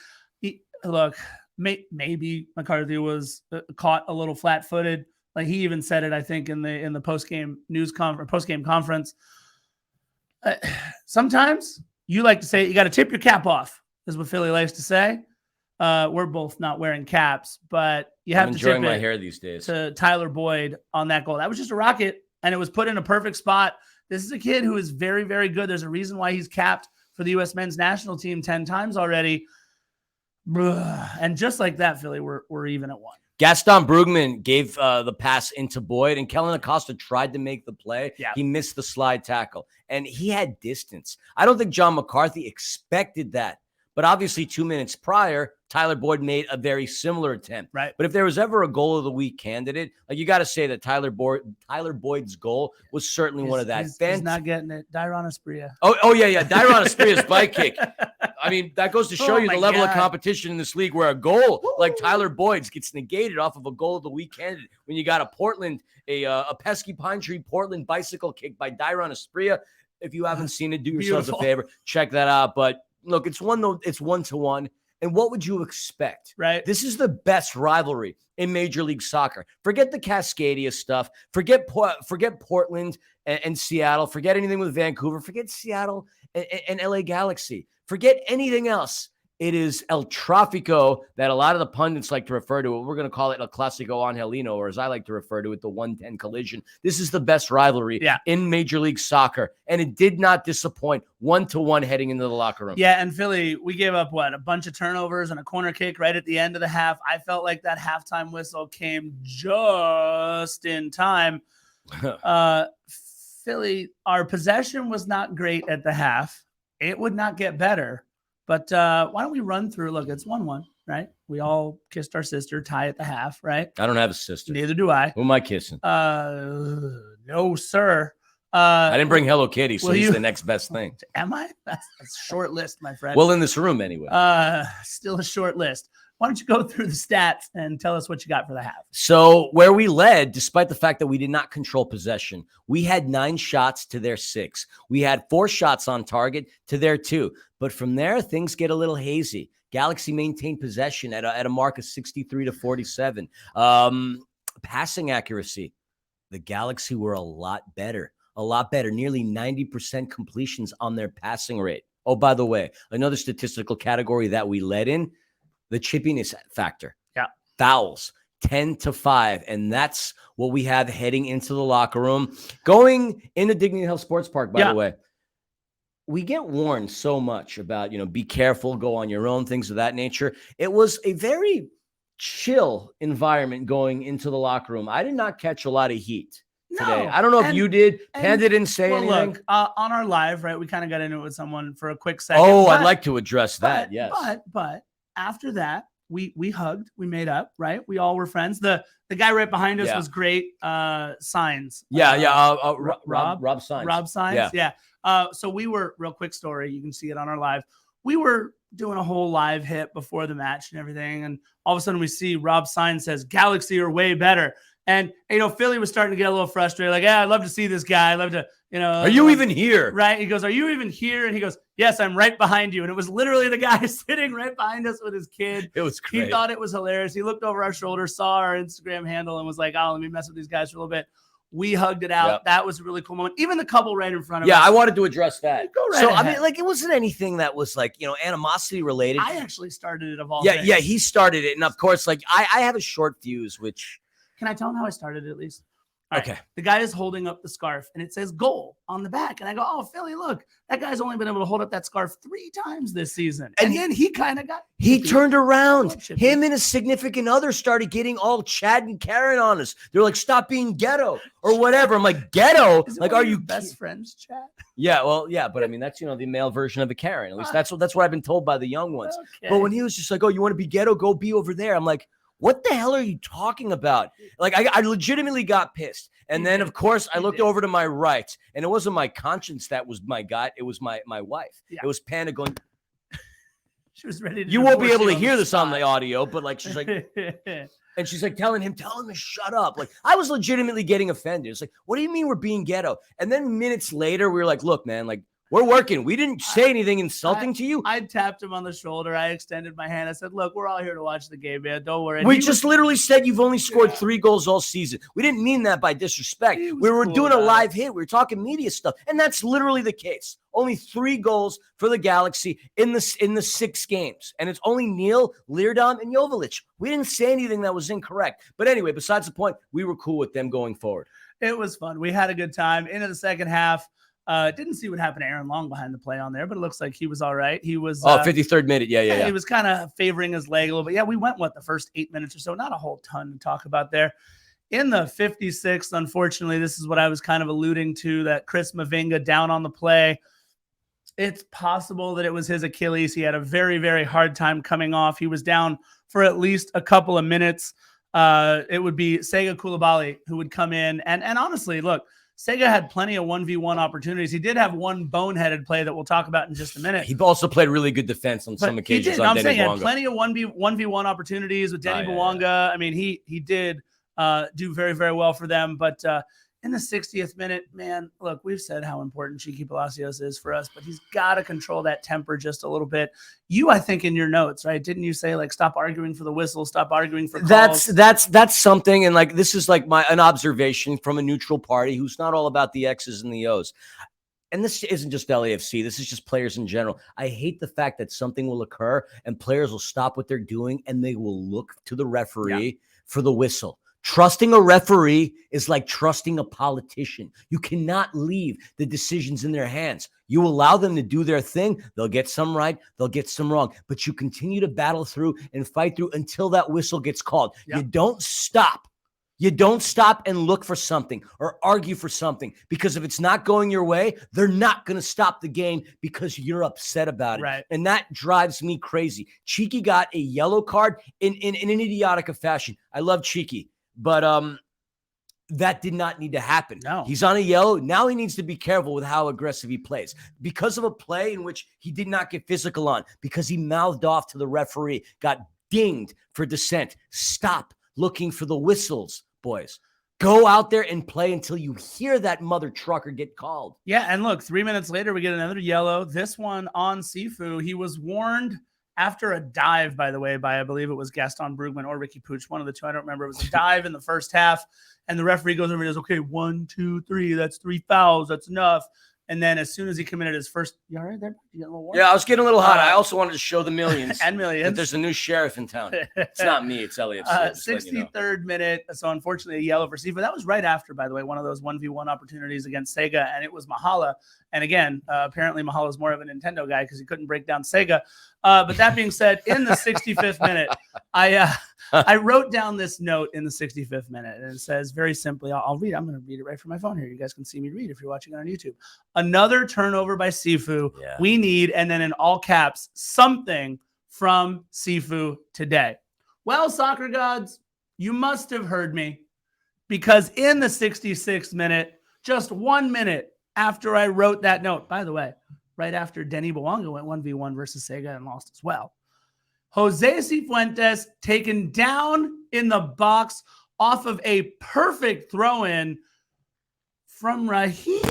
look, maybe McCarthy was caught a little flat-footed. Like he even said it, I think, in the post-game conference. Sometimes you like to say you got to tip your cap off, is what Philly likes to say. We're both not wearing caps, but you have to tip my hair these days to Tyler Boyd on that goal. That was just a rocket, and it was put in a perfect spot. This is a kid who is very, very good. There's a reason why he's capped for the U.S. men's national team 10 times already. And just like that, Philly, we're even at 1. Gaston Brugman gave the pass into Boyd, and Kellen Acosta tried to make the play. Yeah. He missed the slide tackle, and he had distance. I don't think John McCarthy expected that. But obviously 2 minutes prior, Tyler Boyd made a very similar attempt. Right. But if there was ever a goal of the week candidate, like you got to say that Tyler Boyd's goal was certainly one of that. He's not getting it. Dairon Asprilla. Oh yeah. Dairon Asprilla's bike kick. I mean, that goes to show you the level of competition in this league where a goal like Tyler Boyd's gets negated off of a goal of the week candidate. When you got a pesky pine tree Portland bicycle kick by Dairon Asprilla. If you haven't seen it, do yourselves a favor. Check that out. But look, it's 1-1. And what would you expect? Right. This is the best rivalry in Major League Soccer. Forget the Cascadia stuff. Forget Portland and Seattle. Forget anything with Vancouver. Forget Seattle and LA Galaxy. Forget anything else. It is El Tráfico that a lot of the pundits like to refer to it. We're going to call it El Clásico Angelino, or as I like to refer to it, the 110 collision. This is the best rivalry in Major League Soccer, and it did not disappoint. 1-1 heading into the locker room. Yeah, and Philly, we gave up, a bunch of turnovers and a corner kick right at the end of the half. I felt like that halftime whistle came just in time. Philly, our possession was not great at the half. It would not get better. But why don't we run through? Look, it's 1-1, right? We all kissed our sister, tie at the half, right? I don't have a sister. Neither do I. Who am I kissing? No, sir. I didn't bring Hello Kitty, so he's the next best thing. Am I? That's a short list, my friend. Well, in this room anyway. Still a short list. Why don't you go through the stats and tell us what you got for the half? So where we led, despite the fact that we did not control possession, we had 9 shots to their 6. We had 4 shots on target to their 2. But from there, things get a little hazy. Galaxy maintained possession at a mark of 63-47. Passing accuracy, the Galaxy were a lot better. Nearly 90% completions on their passing rate. Oh, by the way, another statistical category that we led in, the chippiness factor. Yeah. Fouls. 10-5. And that's what we have heading into the locker room. Going into Dignity Health Sports Park, by the way, we get warned so much about, be careful, go on your own, things of that nature. It was a very chill environment going into the locker room. I did not catch a lot of heat today. I don't know if you did. Panda didn't say anything. Look, on our live, right, we kind of got into it with someone for a quick second. Oh, I'd like to address that, yes. But after that, we hugged, we made up, right? We all were friends. The guy right behind us was great. Signs. Rob Signs. Rob Signs, yeah. So we were, real quick story, you can see it on our live. We were doing a whole live hit before the match and everything. And all of a sudden we see Rob Signs says, Galaxy are way better. And, Philly was starting to get a little frustrated. Like, I'd love to see this guy. I'd love to, Are you even here? Right. He goes, are you even here? And he goes, yes, I'm right behind you. And it was literally the guy sitting right behind us with his kid. It was great. He thought it was hilarious. He looked over our shoulder, saw our Instagram handle and was like, let me mess with these guys for a little bit. We hugged it out. Yep. That was a really cool moment. Even the couple right in front of us. Yeah, I wanted to address that. Go right ahead. I mean, like, it wasn't anything that was like, animosity related. I actually started it of all things. Yeah, he started it. And of course, like, I have a short fuse, which... Can I tell him how I started it at least? Okay. Right. The guy is holding up the scarf and it says goal on the back. And I go, Philly, look, that guy's only been able to hold up that scarf 3 times this season. And then he kind of got... He turned around. Him and his significant other started getting all Chad and Karen on us. They're like, stop being ghetto or whatever. I'm like, ghetto? Like, are you best friends, Chad? Yeah, well, yeah. But I mean, that's, the male version of a Karen. At least that's what I've been told by the young ones. Okay. But when he was just like, oh, you want to be ghetto? Go be over there. I'm like, what the hell are you talking about? Like, I legitimately got pissed. And then, of course, I looked over to my right, and it wasn't my conscience that was my gut. It was my wife. Yeah. It was Panda going. She was ready to. You won't be able to hear this on the audio, but like, she's like, and she's like tell him to shut up. Like, I was legitimately getting offended. It's like, what do you mean we're being ghetto? And then minutes later, we were like, look, man, like, we're working. We didn't say anything insulting to you. I tapped him on the shoulder. I extended my hand. I said, look, we're all here to watch the game, man. Don't worry. We just literally said you've only scored 3 goals all season. We didn't mean that by disrespect. We were doing a live hit. We were talking media stuff. And that's literally the case. Only 3 goals for the Galaxy in the 6 games. And it's only Neil, Leerdam, and Joveljic. We didn't say anything that was incorrect. But anyway, besides the point, we were cool with them going forward. It was fun. We had a good time. Into the second half. Didn't see what happened to Aaron Long behind the play on there, but it looks like he was all right. He was 53rd minute. Yeah. He was kind of favoring his leg a little bit. Yeah, we went the first 8 minutes or so. Not a whole ton to talk about there. In the 56th, unfortunately, this is what I was kind of alluding to, that Chris Mavinga down on the play. It's possible that it was his Achilles. He had a very, very hard time coming off. He was down for at least a couple of minutes. It would be Sega Koulibaly who would come in. And honestly, look, Sega had plenty of 1v1 opportunities. He did have one boneheaded play that we'll talk about in just a minute. He also played really good defense on some occasions. He did. I'm saying he had plenty of 1v1 opportunities with Denny Bouanga. Yeah. I mean, he did do very, very well for them. But in the 60th minute, man, look, we've said how important Cheeky Palacios is for us, but he's got to control that temper just a little bit. You, I think, in your notes, right? Didn't you say, like, stop arguing for the whistle, stop arguing for calls? That's something. And like, this is like an observation from a neutral party who's not all about the X's and the O's. And this isn't just LAFC. This is just players in general. I hate the fact that something will occur and players will stop what they're doing and they will look to the referee for the whistle. Trusting a referee is like trusting a politician. You cannot leave the decisions in their hands. You allow them to do their thing. They'll get some right. They'll get some wrong. But you continue to battle through and fight through until that whistle gets called. Yep. You don't stop. You don't stop and look for something or argue for something, because if it's not going your way, they're not going to stop the game because you're upset about it. Right. And that drives me crazy. Cheeky got a yellow card in an idiotic fashion. I love Cheeky. But that did not need to happen. No. He's on a yellow. Now he needs to be careful with how aggressive he plays because of a play in which he did not get physical on, because he mouthed off to the referee, got dinged for dissent. Stop looking for the whistles, boys. Go out there and play until you hear that mother trucker get called. Yeah, and look, 3 minutes later, we get another yellow. This one on Sifu. He was warned after a dive, by the way, by, I believe it was Gaston Brugman or Ricky Pooch, one of the two. I don't remember. It was a dive in the first half, and the referee goes over and goes, okay, 1, 2, 3. That's 3 fouls. That's enough. And then as soon as he committed his first, you all right there? You getting a little warm? Yeah, I was getting a little hot. I also wanted to show the millions. And millions. That there's a new sheriff in town. It's not me. It's LAFC. 63rd minute. So unfortunately, a yellow for Sifu. That was right after, by the way, one of those 1v1 opportunities against Sega. And it was Mahala. And again, apparently Mahala is more of a Nintendo guy because he couldn't break down Sega. But that being said, in the 65th minute, I wrote down this note in the 65th minute, and it says very simply, I'll read. I'm going to read it right from my phone here. You guys can see me read if you're watching it on YouTube. Another turnover by Sifu. Yeah. We need, and then in all caps, something from Sifu today. Well, soccer gods, you must have heard me, because in the 66th minute, just 1 minute after I wrote that note, by the way, right after Denny Bwanga went 1v1 versus Sega and lost as well, Jose Cifuentes taken down in the box off of a perfect throw-in from Raheem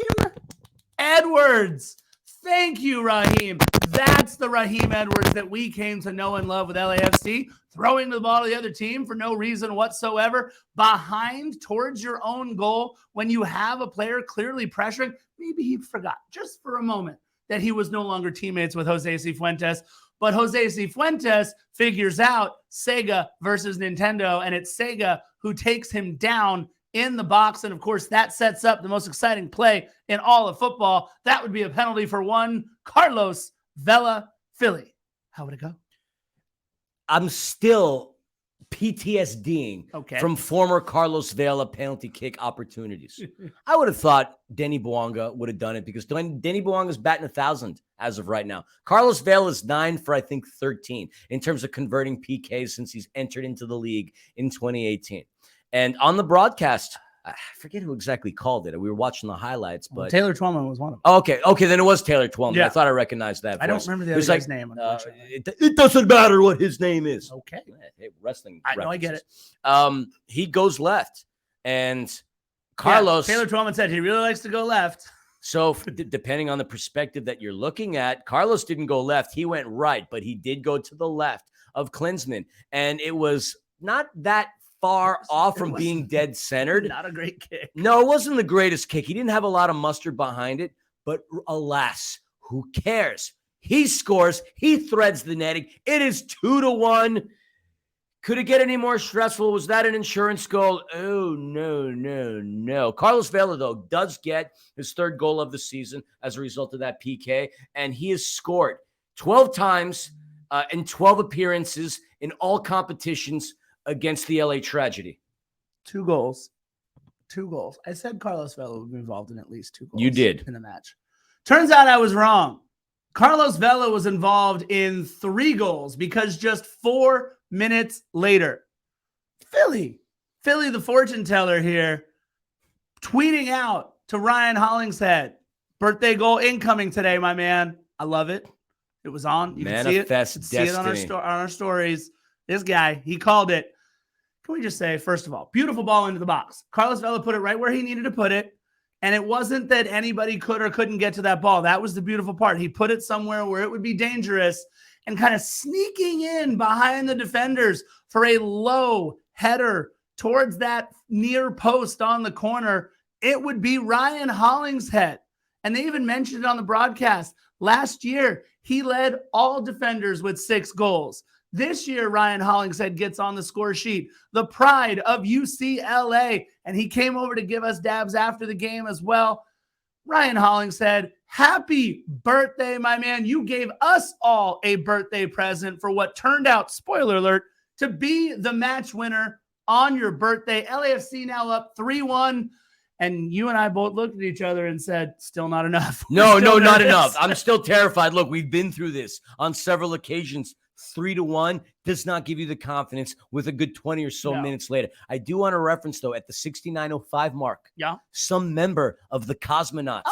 Edwards. Thank you, Raheem. That's the Raheem Edwards that we came to know and love with LAFC. Throwing the ball to the other team for no reason whatsoever, behind towards your own goal when you have a player clearly pressuring. Maybe he forgot just for a moment that he was no longer teammates with Jose Cifuentes. But Jose Cifuentes figures out Sega versus Nintendo, and it's Sega who takes him down in the box. And of course, that sets up the most exciting play in all of football. That would be a penalty for one Carlos Vela, Philly. How would it go? I'm still PTSDing from former Carlos Vela penalty kick opportunities. I would have thought Denny Bwanga would have done it, because Denny Bwanga's batting 1,000 as of right now. Carlos Vela is 9 for, I think, 13 in terms of converting PKs since he's entered into the league in 2018. And on the broadcast, I forget who exactly called it. We were watching the highlights, but Taylor Twellman was one of them. Oh, okay, then it was Taylor Twellman. Yeah. I thought I recognized that voice. I don't remember the other guy's name. It doesn't matter what his name is. Okay. Hey, wrestling. I know, I get it. He goes left, and Carlos. Taylor Twellman said he really likes to go left. So depending on the perspective that you're looking at, Carlos didn't go left. He went right, but he did go to the left of Klinsmann. And it was not that far off from being dead centered. Not a great kick. No, it wasn't the greatest kick. He didn't have a lot of mustard behind it, but alas, who cares? He scores. He threads the netting. It is 2-1. Could it get any more stressful? Was that an insurance goal? Oh, no. Carlos Vela, though, does get his third goal of the season as a result of that PK, and he has scored 12 times in 12 appearances in all competitions against the LA Tragedy. 2 goals. 2 goals. I said Carlos Vela would be involved in at least 2 goals. You did. In the match. Turns out I was wrong. Carlos Vela was involved in 3 goals, because just 4 minutes later, Philly, the fortune teller here, tweeting out to Ryan Hollingshead, birthday goal incoming today, my man. I love it. It was on. You can see it. See it on our stories. This guy, he called it. Can we just say, first of all, beautiful ball into the box. Carlos Vela put it right where he needed to put it. And it wasn't that anybody could or couldn't get to that ball. That was the beautiful part. He put it somewhere where it would be dangerous, and kind of sneaking in behind the defenders for a low header towards that near post on the corner. It would be Ryan Hollingshead. And they even mentioned it on the broadcast. Last year, he led all defenders with 6 goals. This year, Ryan Hollingshead gets on the score sheet, the pride of UCLA, and he came over to give us dabs after the game as well. Ryan Hollingshead, happy birthday, my man. You gave us all a birthday present for what turned out, spoiler alert, to be the match winner on your birthday. LAFC now up 3-1. And you and I both looked at each other and said, still not enough. No, not enough. I'm still terrified. Look, we've been through this on several occasions. 3-1 does not give you the confidence with a good 20 or so minutes later. I do want to reference, though, at the 69:05 mark, some member of the Cosmonauts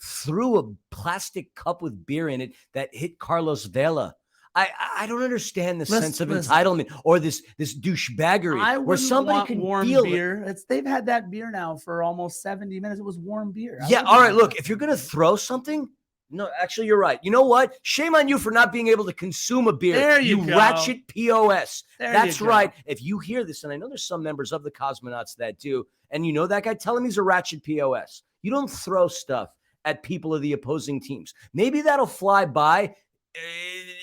threw a plastic cup with beer in it that hit Carlos Vela. I don't understand the sense of entitlement or this douchebaggery where somebody can warm feel beer. They've had that beer now for almost 70 minutes. It was warm beer. Yeah, all right, look, if you're going to throw something, no, actually, you're right. You know what? Shame on you for not being able to consume a beer. There you go. Ratchet POS. That's right. If you hear this, and I know there's some members of the Cosmonauts that do, and you know that guy, tell him he's a ratchet POS. You don't throw stuff at people of the opposing teams. Maybe that'll fly by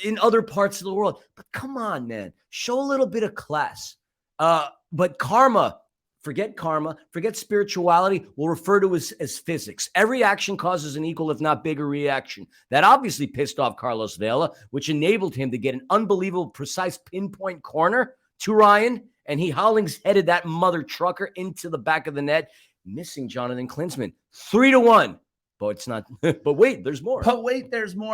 in other parts of the world. But come on, man. Show a little bit of class. But karma, forget spirituality. We'll refer to as physics. Every action causes an equal, if not bigger, reaction. That obviously pissed off Carlos Vela, which enabled him to get an unbelievable, precise pinpoint corner to Ryan. And he Hollings-headed that mother trucker into the back of the net, missing Jonathan Klinsmann. 3-1. But it's not. But wait, there's more.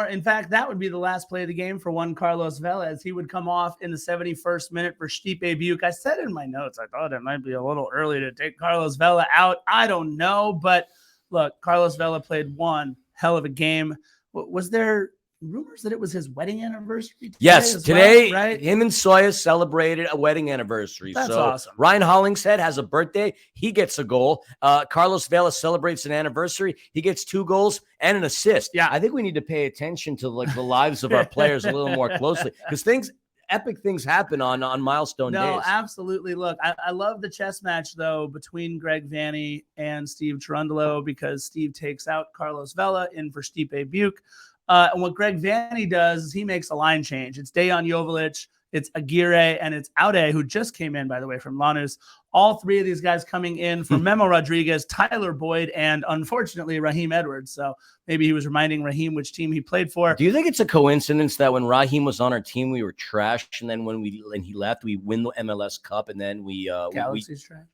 In fact, that would be the last play of the game for one Carlos Vela, as he would come off in the 71st minute for Stipe Buke. I said in my notes, I thought it might be a little early to take Carlos Vela out. I don't know. But look, Carlos Vela played one hell of a game. Was there rumors that it was his wedding anniversary today? Yes, today, well, right? Him and Soya celebrated a wedding anniversary. That's so awesome. Ryan Hollingshead has a birthday. He gets a goal. Carlos Vela celebrates an anniversary. He gets 2 goals and an assist. Yeah. I think we need to pay attention to the lives of our players a little more closely, because epic things happen on milestone days. No, absolutely. Look, I love the chess match, though, between Greg Vanney and Steve Cherundolo, because Steve takes out Carlos Vela in for Stipe Buke. And what Greg Vanney does is he makes a line change. It's Dejan Joveljic, it's Aguirre, and it's Aude, who just came in, by the way, from Lanús. All 3 of these guys coming in for Memo Rodriguez, Tyler Boyd, and unfortunately, Raheem Edwards. So maybe he was reminding Raheem which team he played for. Do you think it's a coincidence that when Raheem was on our team, we were trash, and then when he left, we win the MLS Cup, and then Galaxy's trash?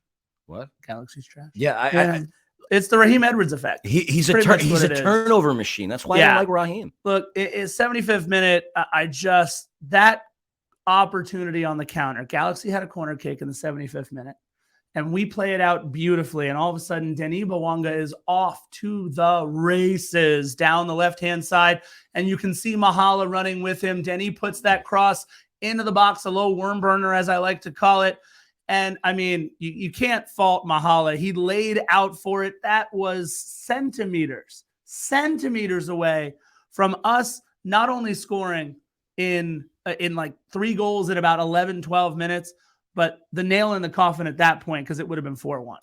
What? Galaxy's trash? Yeah, it's the Raheem Edwards effect. He's a turnover machine. That's why I don't like Raheem. Look, it's 75th minute. That opportunity on the counter. Galaxy had a corner kick in the 75th minute, and we play it out beautifully. And all of a sudden, Denis Bouanga is off to the races down the left-hand side, and you can see Mahala running with him. Denis puts that cross into the box, a low worm burner, as I like to call it. And, I mean, you can't fault Mahala. He laid out for it. That was centimeters away from us not only scoring in like 3 goals in about 11, 12 minutes, but the nail in the coffin at that point, because it would have been 4-1.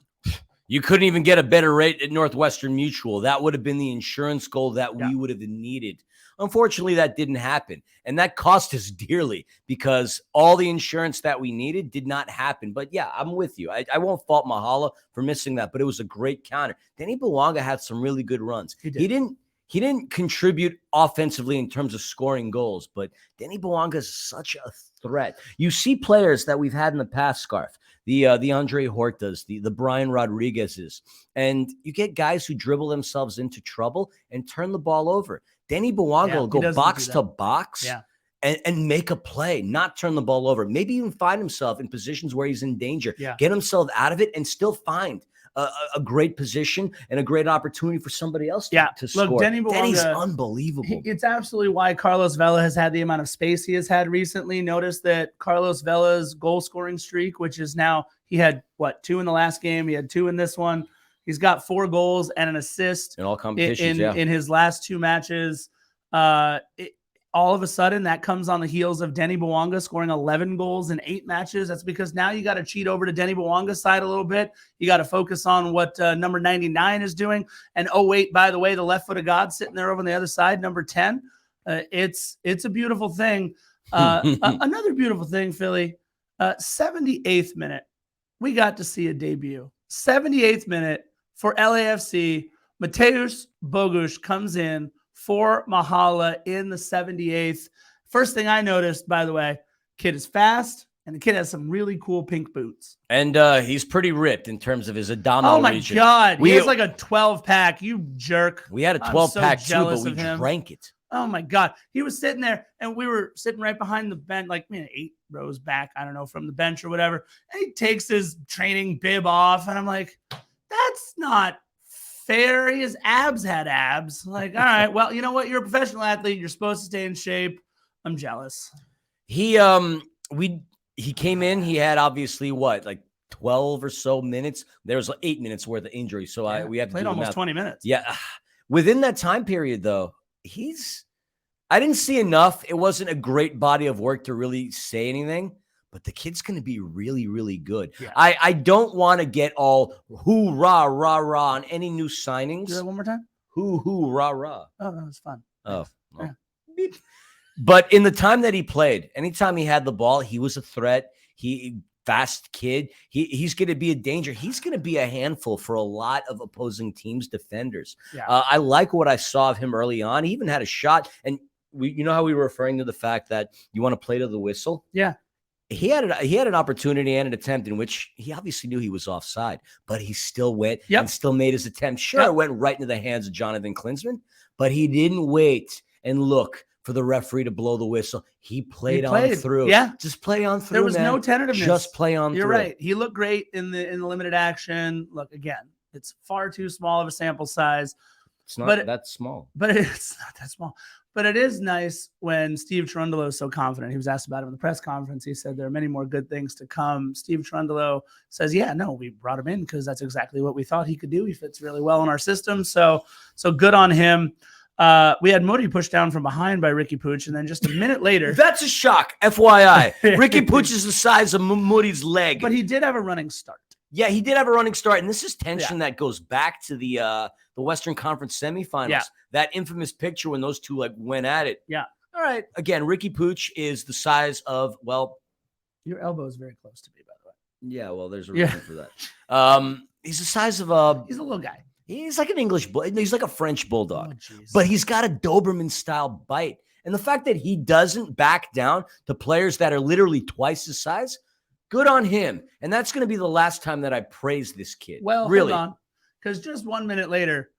You couldn't even get a better rate at Northwestern Mutual. That would have been the insurance goal that we would have needed. Unfortunately, that didn't happen. And that cost us dearly, because all the insurance that we needed did not happen. But yeah, I'm with you. I won't fault Mahala for missing that, but it was a great counter. Denis Bouanga had some really good runs. He didn't contribute offensively in terms of scoring goals, but Denis Bouanga is such a threat. You see players that we've had in the past, Scarf, the Andre Hortas, the Brian Rodriguez's, and you get guys who dribble themselves into trouble and turn the ball over. Denis Bouanga will go box to box and make a play, not turn the ball over. Maybe even find himself in positions where he's in danger, get himself out of it, and still find a great position and a great opportunity for somebody else to score. Look, Denny's unbelievable. It's absolutely why Carlos Vela has had the amount of space he has had recently. Notice that Carlos Vela's goal scoring streak, which is now, he had 2 in the last game, he had 2 in this one. He's got 4 goals and an assist in all competitions in his last 2 matches. All of a sudden, that comes on the heels of Denis Bouanga scoring 11 goals in 8 matches. That's because now you got to cheat over to Denis Bouanga's side a little bit. You got to focus on what number 99 is doing. And oh wait, by the way, the left foot of God sitting there over on the other side, number 10. It's a beautiful thing. Another beautiful thing, Philly. 78th minute, we got to see a debut. 78th minute. For LAFC, Mateusz Bogusz comes in for Mahala in the 78th. First thing I noticed, by the way, kid is fast, and the kid has some really cool pink boots. And he's pretty ripped in terms of his abdominal region. Oh, my God. He has like a 12-pack. You jerk. We had a 12-pack too, but we drank it. Oh, my God. He was sitting there, and we were sitting right behind the bench, like 8 rows back, I don't know, from the bench or whatever. And he takes his training bib off, and I'm like, that's not fair. His abs had abs. Like, all right, well, you know what? You're a professional athlete. You're supposed to stay in shape. I'm jealous. He came in. He had obviously 12 or so minutes. There was 8 minutes worth of injury, so we had to played almost 20 minutes. Yeah, within that time period, though, I didn't see enough. It wasn't a great body of work to really say anything. But the kid's going to be really, really good. Yeah. I don't want to get all hoorah, rah, rah on any new signings. Do that one more time. hoo, rah, rah. Oh, that was fun. Oh, well. Yeah. But in the time that he played, anytime he had the ball, he was a threat. Fast kid. He's going to be a danger. He's going to be a handful for a lot of opposing teams' defenders. Yeah. I like what I saw of him early on. He even had a shot. And you know how we were referring to the fact that you want to play to the whistle? Yeah. He had an opportunity and an attempt in which he obviously knew he was offside, but he still went and still made his attempt. Sure, it went right into the hands of Jonathan Klinsmann, but he didn't wait and look for the referee to blow the whistle. He played on through. Yeah. Just play on through. There was man. no tentativeness. Just play on through. You're right. He looked great in the limited action. Look, again, it's far too small of a sample size. It's not that small. But it's not that small. But it is nice when Steve Cherundolo is so confident. He was asked about it in the press conference. He said there are many more good things to come. Steve Cherundolo says, yeah, no, we brought him in because that's exactly what we thought he could do. He fits really well in our system. So good on him. We had Moody pushed down from behind by Ricky Pooch, and then just a minute later. That's a shock, FYI. Ricky Pooch is the size of Moody's leg. But he did have a running start. Yeah, he did have a running start, and this is tension that goes back to the Western Conference semifinals. Yeah. That infamous picture when those two went at it. Yeah. All right. Again, Ricky Pooch is the size of, well, your elbow is very close to me, by the way. Yeah, well, there's a reason for that. He's the size of he's a little guy. He's like an English bull. He's like a French bulldog, but he's got a Doberman style bite. And the fact that he doesn't back down to players that are literally twice his size, good on him. And that's going to be the last time that I praise this kid. Well, really, hold on, because just 1 minute later,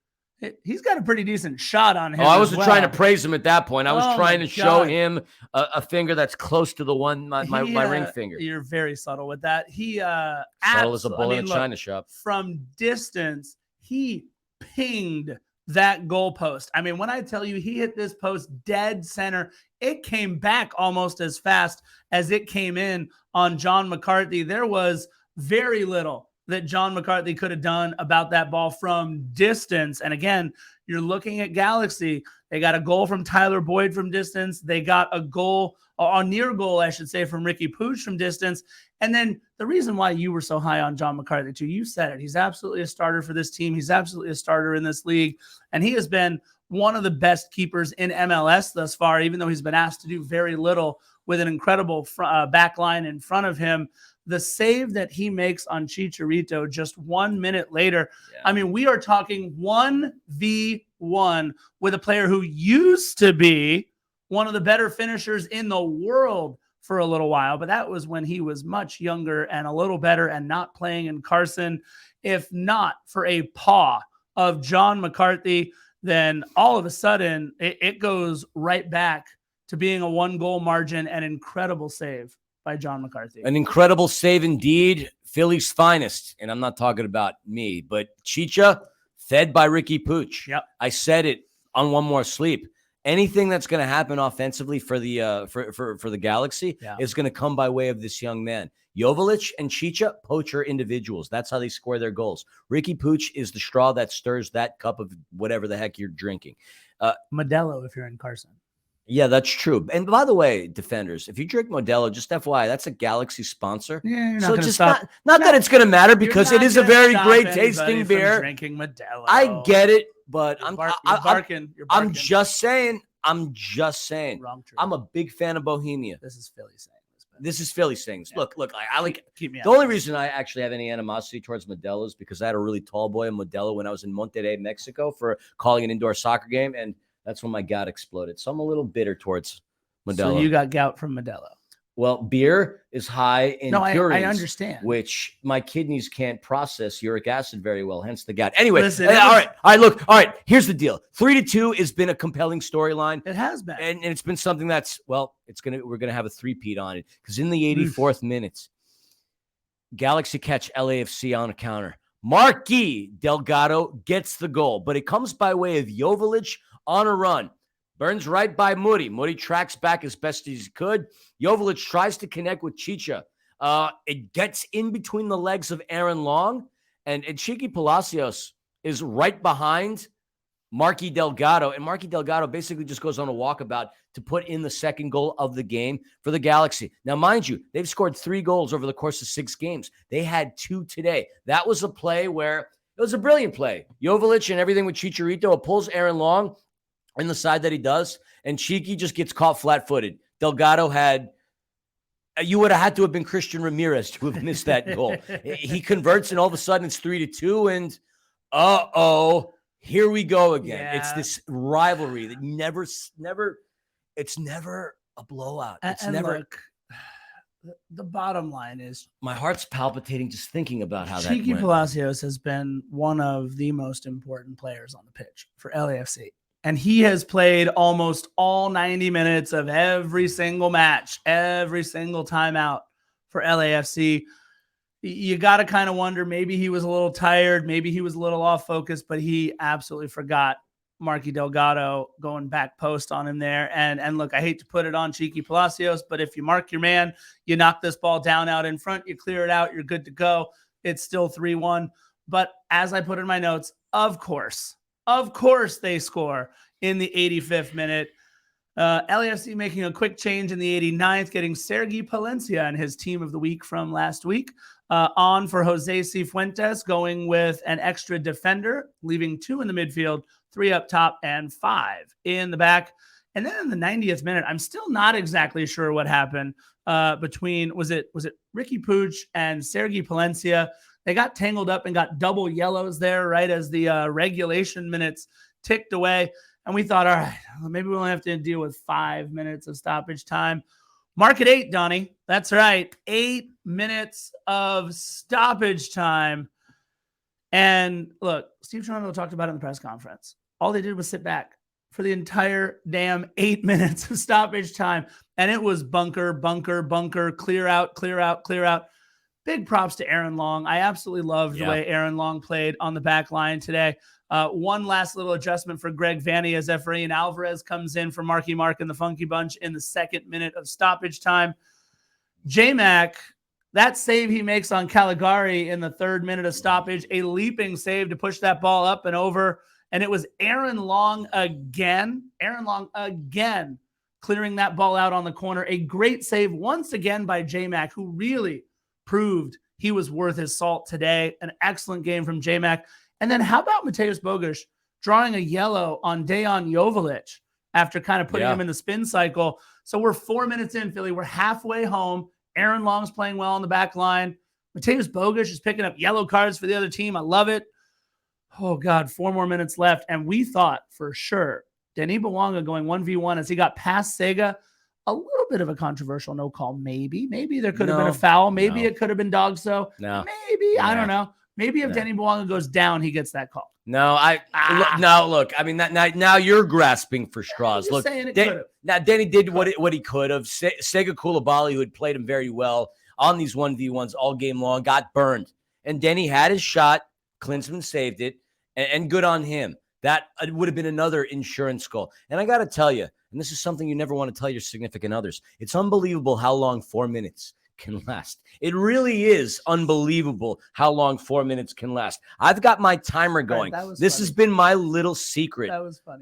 he's got a pretty decent shot on him. Oh, I wasn't trying to praise him at that point. I was trying to show him a finger that's close to the one my ring finger. You're very subtle with that. He subtle as a bull in a china shop. From distance, he pinged that goalpost. I mean, when I tell you he hit this post dead center, it came back almost as fast as it came in on John McCarthy. There was very little that John McCarthy could have done about that ball from distance. And again, you're looking at Galaxy. They got a goal from Tyler Boyd from distance. They got a goal, a near goal, I should say, from Ricky Pooch from distance. And then the reason why you were so high on John McCarthy, too, you said it. He's absolutely a starter for this team. He's absolutely a starter in this league. And he has been one of the best keepers in MLS thus far, even though he's been asked to do very little with an incredible back line in front of him. The save that he makes on Chicharito just 1 minute later. Yeah. I mean, we are talking 1v1 with a player who used to be one of the better finishers in the world for a little while, but that was when he was much younger and a little better and not playing in Carson. If not for a paw of John McCarthy, then all of a sudden it goes right back to being a 1-goal margin. An incredible save by John McCarthy. An incredible save indeed. Philly's finest. And I'm not talking about me, but Chicha fed by Ricky Pooch. Yep. I said it on One More Sleep. Anything that's going to happen offensively for the for the Galaxy is going to come by way of this young man. Joveljic and Chicha, poacher individuals. That's how they score their goals. Ricky Pooch is the straw that stirs that cup of whatever the heck you're drinking. Modelo, if you're in Carson. Yeah, that's true. And by the way, defenders, if you drink Modelo, just FYI, that's a Galaxy sponsor. Yeah, you're not so just stop. Not that it's going to matter because it is a very great tasting beer. Drinking Modelo. I get it, but you're barking. I'm just saying. Wrong truth. I'm a big fan of Bohemia. This is Philly saying this. This is Philly saying this. Yeah. Look, I like keep me the only reason I actually have any animosity towards Modelo is because I had a really tall boy in Modelo when I was in Monterrey, Mexico for calling an indoor soccer game, and that's when my gout exploded. So I'm a little bitter towards Modelo. So you got gout from Modelo. Well, beer is high in purines, I understand. Which my kidneys can't process uric acid very well, hence the gout. Anyway, listen, all right. Here's the deal. 3-2 has been a compelling storyline. It has been, and it's been something that's we're gonna have a three-peat on it because in the 84th minute, Galaxy catch LAFC on a counter. Marquis Delgado gets the goal, but it comes by way of Joveljic on a run. Burns right by Moody. Moody tracks back as best as he could. Joveljic tries to connect with Chicha. It gets in between the legs of Aaron Long, and Chiqui Palacios is right behind Marquis Delgado, and Marquis Delgado basically just goes on a walkabout to put in the second goal of the game for the Galaxy. Now, mind you, they've scored 3 goals over the course of 6 games. They had 2 today. That was a play where It was a brilliant play. Joveljic and everything with Chicharito pulls Aaron Long in the side that he does, and Cheeky just gets caught flat-footed. Delgado you would have had to have been Christian Ramirez to have missed that goal. He converts, and all of a sudden it's 3-2, and here we go again. Yeah. It's this rivalry that it's never a blowout. It's never. Look, the bottom line is my heart's palpitating just thinking about how Cheeky that went. Palacios has been one of the most important players on the pitch for LAFC. And he has played almost all 90 minutes of every single match, every single timeout for LAFC. You got to kind of wonder, maybe he was a little tired, maybe he was a little off focus, but he absolutely forgot Marky Delgado going back post on him there. And look, I hate to put it on Cheeky Palacios, but if you mark your man, you knock this ball down out in front, you clear it out, you're good to go. It's still 3-1. But as I put in my notes, of course they score in the 85th minute. LAFC making a quick change in the 89th, getting Sergi Palencia and his team of the week from last week on for Jose Cifuentes, going with an extra defender, leaving 2 in the midfield, 3 up top, and 5 in the back. And then in the 90th minute, I'm still not exactly sure what happened between, was it Ricky Puig and Sergi Palencia? They got tangled up and got double yellows there right as the regulation minutes ticked away. And we thought, all right, maybe we'll have to deal with 5 minutes of stoppage time. Mark at 8, Donnie. That's right. 8 minutes of stoppage time. And look, Steve Toronto talked about it in the press conference. All they did was sit back for the entire damn 8 minutes of stoppage time. And it was bunker, clear out. Big props to Aaron Long. I absolutely loved the way Aaron Long played on the back line today. One last little adjustment for Greg Vanny as Efrain Alvarez comes in for Marky Mark and the Funky Bunch in the 2nd minute of stoppage time. J-Mac, that save he makes on Caligari in the 3rd minute of stoppage, a leaping save to push that ball up and over. And it was Aaron Long again, clearing that ball out on the corner. A great save once again by J-Mac, who really proved he was worth his salt today. An excellent game from J-Mac. And then how about Mateusz Bogusz drawing a yellow on Dejan Joveljic after kind of putting him in the spin cycle? So we're 4 minutes in, Philly. We're halfway home. Aaron Long's playing well on the back line. Mateusz Bogusz is picking up yellow cards for the other team. I love it. Oh, God, 4 more minutes left. And we thought for sure Denis Bouanga going 1v1 as he got past Sega. A little bit of a controversial no call, maybe. Maybe there could have been a foul. Maybe it could have been Dogso. Maybe. I don't know. Maybe if Denis Bouanga goes down, he gets that call. Look. I mean, now you're grasping for straws. Look, now Denny did what he could have. Sega Koulibaly, who had played him very well on these 1v1s all game long, got burned. And Denny had his shot. Klinsmann saved it, and good on him. That would have been another insurance goal. And I got to tell you, and this is something you never want to tell your significant others, it's unbelievable how long 4 minutes can last. It really is unbelievable how long 4 minutes can last. I've got my timer going. This has been my little secret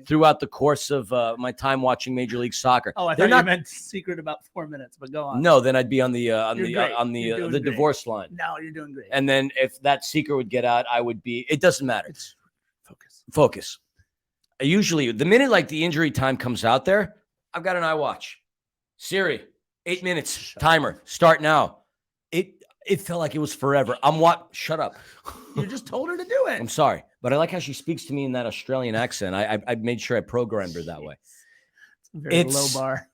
throughout the course of my time watching Major League Soccer. Oh, I thought you meant secret about 4 minutes, but go on. No, then I'd be on the divorce line. No, you're doing great. And then if that secret would get out, I would be. It doesn't matter. It's focus. Usually, the minute like the injury time comes out there, I've got an iWatch. Siri. 8 minutes, timer, start now. It felt like it was forever. Shut up. You just told her to do it. I'm sorry, but I like how she speaks to me in that Australian accent. I made sure I programmed her that way. It's a very low bar.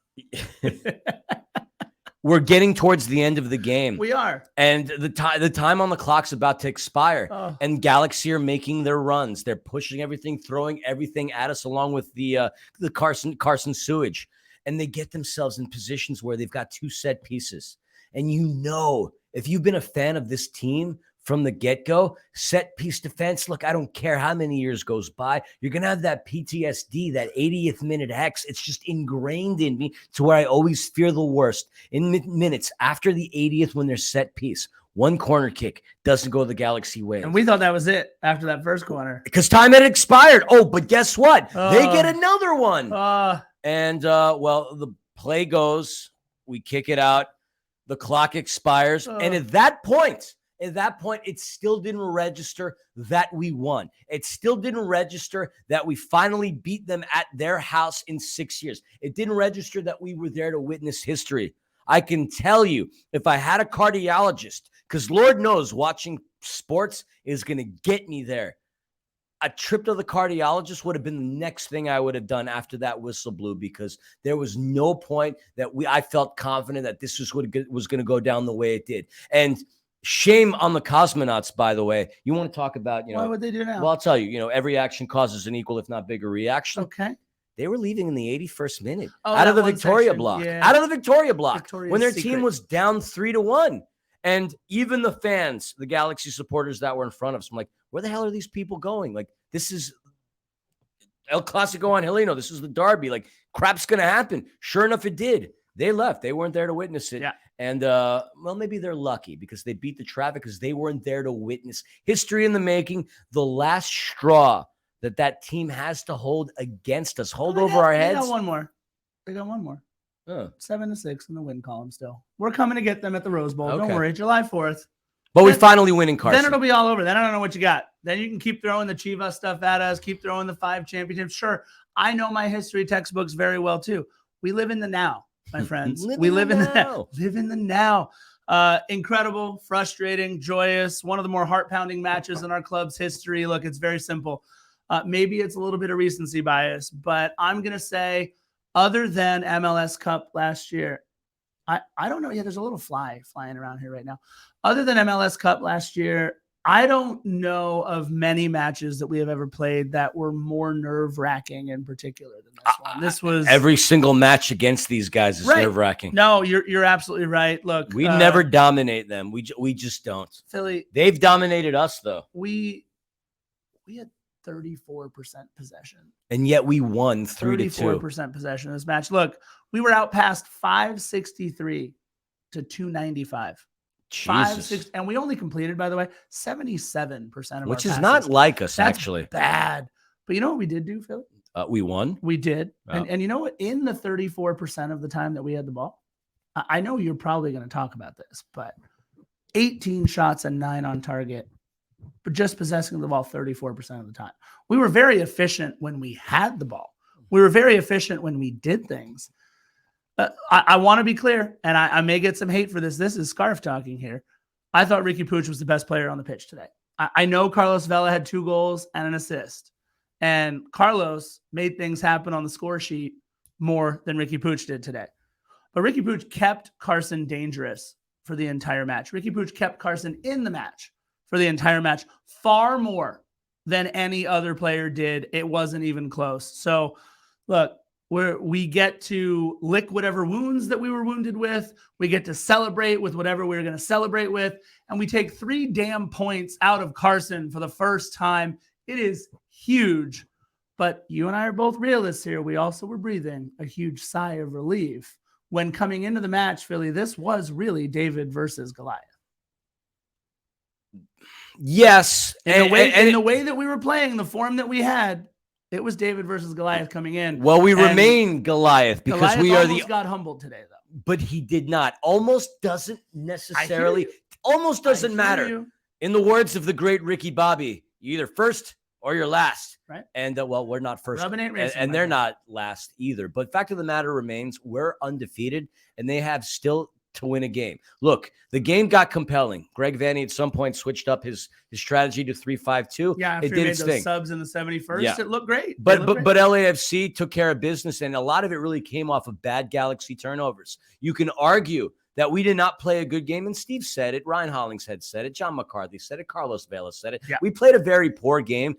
We're getting towards the end of the game. We are. And the time on the clock's about to expire. Oh. And Galaxy are making their runs. They're pushing everything, throwing everything at us along with the Carson sewage. And they get themselves in positions where they've got 2 set pieces. And you know, if you've been a fan of this team from the get-go, set piece defense, look, I don't care how many years goes by, you're going to have that PTSD, that 80th minute hex. It's just ingrained in me to where I always fear the worst. In minutes after the 80th when they're set piece, 1 corner kick doesn't go the Galaxy way. And we thought that was it after that first corner. Because time had expired. Oh, but guess what? They get another one. And, the play goes, we kick it out, the clock expires. And at that point, At that point, it still didn't register that we won. It still didn't register that we finally beat them at their house in 6 years. It didn't register that we were there to witness history. I can tell you, if I had a cardiologist, because Lord knows watching sports is going to get me there, a trip to the cardiologist would have been the next thing I would have done after that whistle blew, because there was no point that I felt confident that this was going to go down the way it did. And shame on the cosmonauts, by the way. You want to talk about, what would they do now? Well, I'll tell you, every action causes an equal, if not bigger, reaction. Okay. They were leaving in the 81st minute out of the Victoria block. Yeah. Out of the Victoria block. Victoria's when their secret. team was down 3-1. And even the fans, the Galaxy supporters that were in front of us, I'm like, where the hell are these people going? Like, this is El Clasico Angelino. This is the derby. Like, crap's going to happen. Sure enough, it did. They left. They weren't there to witness it. Yeah. And, well, maybe they're lucky because they beat the traffic because they weren't there to witness history in the making. The last straw that team has to hold against us. Hold over our heads. They got one more. 7-6 in the win column still. We're coming to get them at the Rose Bowl. Okay. Don't worry. July 4th. But we finally win in Carson. Then it'll be all over. Then I don't know what you got. Then you can keep throwing the Chivas stuff at us, keep throwing the 5 championships. Sure, I know my history textbooks very well too. We live in the now, my friends. We live in the now. Live in the now. Incredible, frustrating, joyous, one of the more heart-pounding matches in our club's history. Look, it's very simple. Maybe it's a little bit of recency bias, but I'm going to say, other than MLS Cup last year, I don't know. Yeah, there's a little flying around here right now. Other than MLS Cup last year, I don't know of many matches that we have ever played that were more nerve-wracking in particular than this one. This was every single match against these guys is nerve-wracking. No, you're absolutely right. Look, we never dominate them. We just don't. Philly, they've dominated us though. We had 34% possession. And yet we won 3-2. 34% possession in this match. Look, we were out past 563 to 295. And we only completed, by the way, 77% of which our is passes. not like us. That's actually bad. But you know what we did do, Phil? We won. We did. Oh. And you know what? In the 34% of the time that we had the ball, I know you're probably going to talk about this, but 18 shots and 9 on target, but just possessing the ball 34% of the time. We were very efficient when we had the ball. We were very efficient when we did things. I want to be clear, and I may get some hate for this. This is Scarf talking here. I thought Ricky Puig was the best player on the pitch today. I know Carlos Vela had 2 goals and an assist, and Carlos made things happen on the score sheet more than Ricky Puig did today. But Ricky Puig kept Carson dangerous for the entire match. Ricky Puig kept Carson in the match for the entire match far more than any other player did. It wasn't even close. So, look, we get to lick whatever wounds that we were wounded with. We get to celebrate with whatever we were going to celebrate with. And we take 3 damn points out of Carson for the first time. It is huge. But you and I are both realists here. We also were breathing a huge sigh of relief when coming into the match, Philly, this was really David versus Goliath. Yes. In the way that we were playing, the form that we had, it was David versus Goliath coming in. Well, we remain Goliath because Goliath we are almost got humbled today, though. But he did not. Almost doesn't necessarily. Almost doesn't matter. In the words of the great Ricky Bobby, you're either first or you're last. Right. And well, we're not first, racing, and they're not last either. But fact of the matter remains, we're undefeated, and they have still to win a game. Look, the game got compelling. Greg Vanney at some point switched up his strategy to 3-5-2. Yeah, after it he did made its those thing. subs in the 71st, it looked great. But LAFC took care of business, and a lot of it really came off of bad Galaxy turnovers. You can argue that we did not play a good game, and Steve said it, Ryan Hollingshead said it, John McCarthy said it, Carlos Vela said it. Yeah. We played a very poor game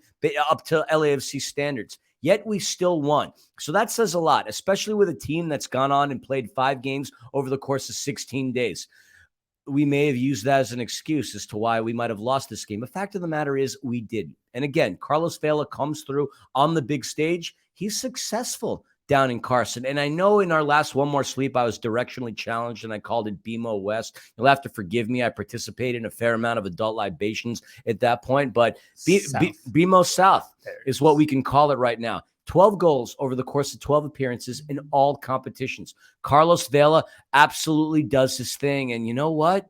up to LAFC standards, yet we still won. So that says a lot, especially with a team that's gone on and played 5 games over the course of 16 days. We may have used that as an excuse as to why we might have lost this game. The fact of the matter is we didn't. And again, Carlos Vela comes through on the big stage. He's successful down in Carson. And I know in our last One More Sleep, I was directionally challenged and I called it BMO West. You'll have to forgive me. I participated in a fair amount of adult libations at that point, but BMO South is what we can call it right now. 12 goals over the course of 12 appearances in all competitions. Carlos Vela absolutely does his thing. And you know what?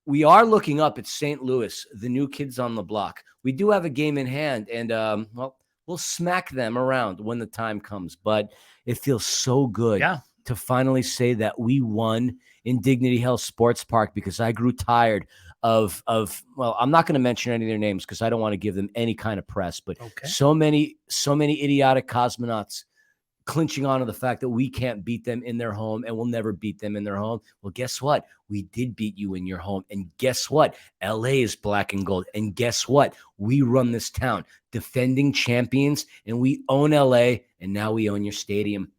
we are looking up at St. Louis, the new kids on the block. We do have a game in hand, and we'll smack them around when the time comes. But it feels so good to finally say that we won in Dignity Health Sports Park, because I grew tired of well, I'm not going to mention any of their names because I don't want to give them any kind of press, but so many idiotic cosmonauts clinching on to the fact that we can't beat them in their home and we'll never beat them in their home. Well, guess what? We did beat you in your home. And guess what? LA is black and gold. And guess what? We run this town, defending champions, and we own LA, and now we own your stadium.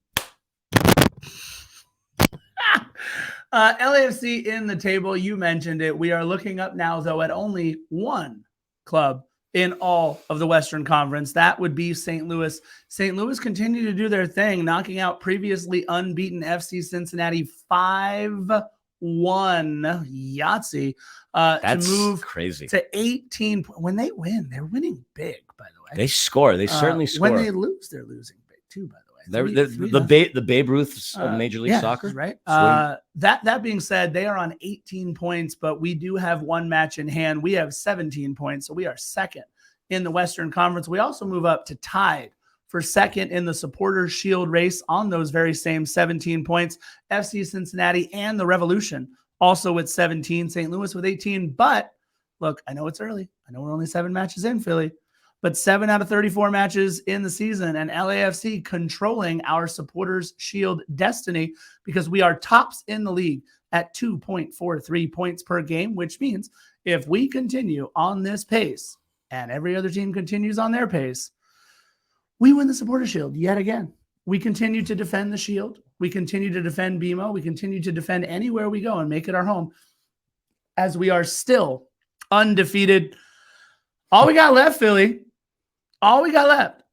LAFC in the table, you mentioned it. We are looking up now, though, at only one club in all of the Western Conference. That would be St. Louis. St. Louis continue to do their thing, knocking out previously unbeaten FC Cincinnati 5-1 Yahtzee That's to move crazy to 18. When they win, they're winning big, by the way. They score. They certainly score. When they lose, they're losing big too, by the way. The Babe Ruths of Major League Soccer. Right. That being said, they are on 18 points, but we do have one match in hand. We have 17 points, so we are second in the Western Conference. We also move up to tied for second in the Supporters Shield race on those very same 17 points. FC Cincinnati and the Revolution also with 17, St. Louis with 18. But look, I know it's early. I know we're only 7 matches in, Philly, but 7 out of 34 matches in the season, and LAFC controlling our Supporters Shield destiny because we are tops in the league at 2.43 points per game, which means if we continue on this pace and every other team continues on their pace, we win the Supporters Shield yet again. We continue to defend the Shield. We continue to defend BMO. We continue to defend anywhere we go and make it our home, as we are still undefeated. All we got left, Philly, all we got left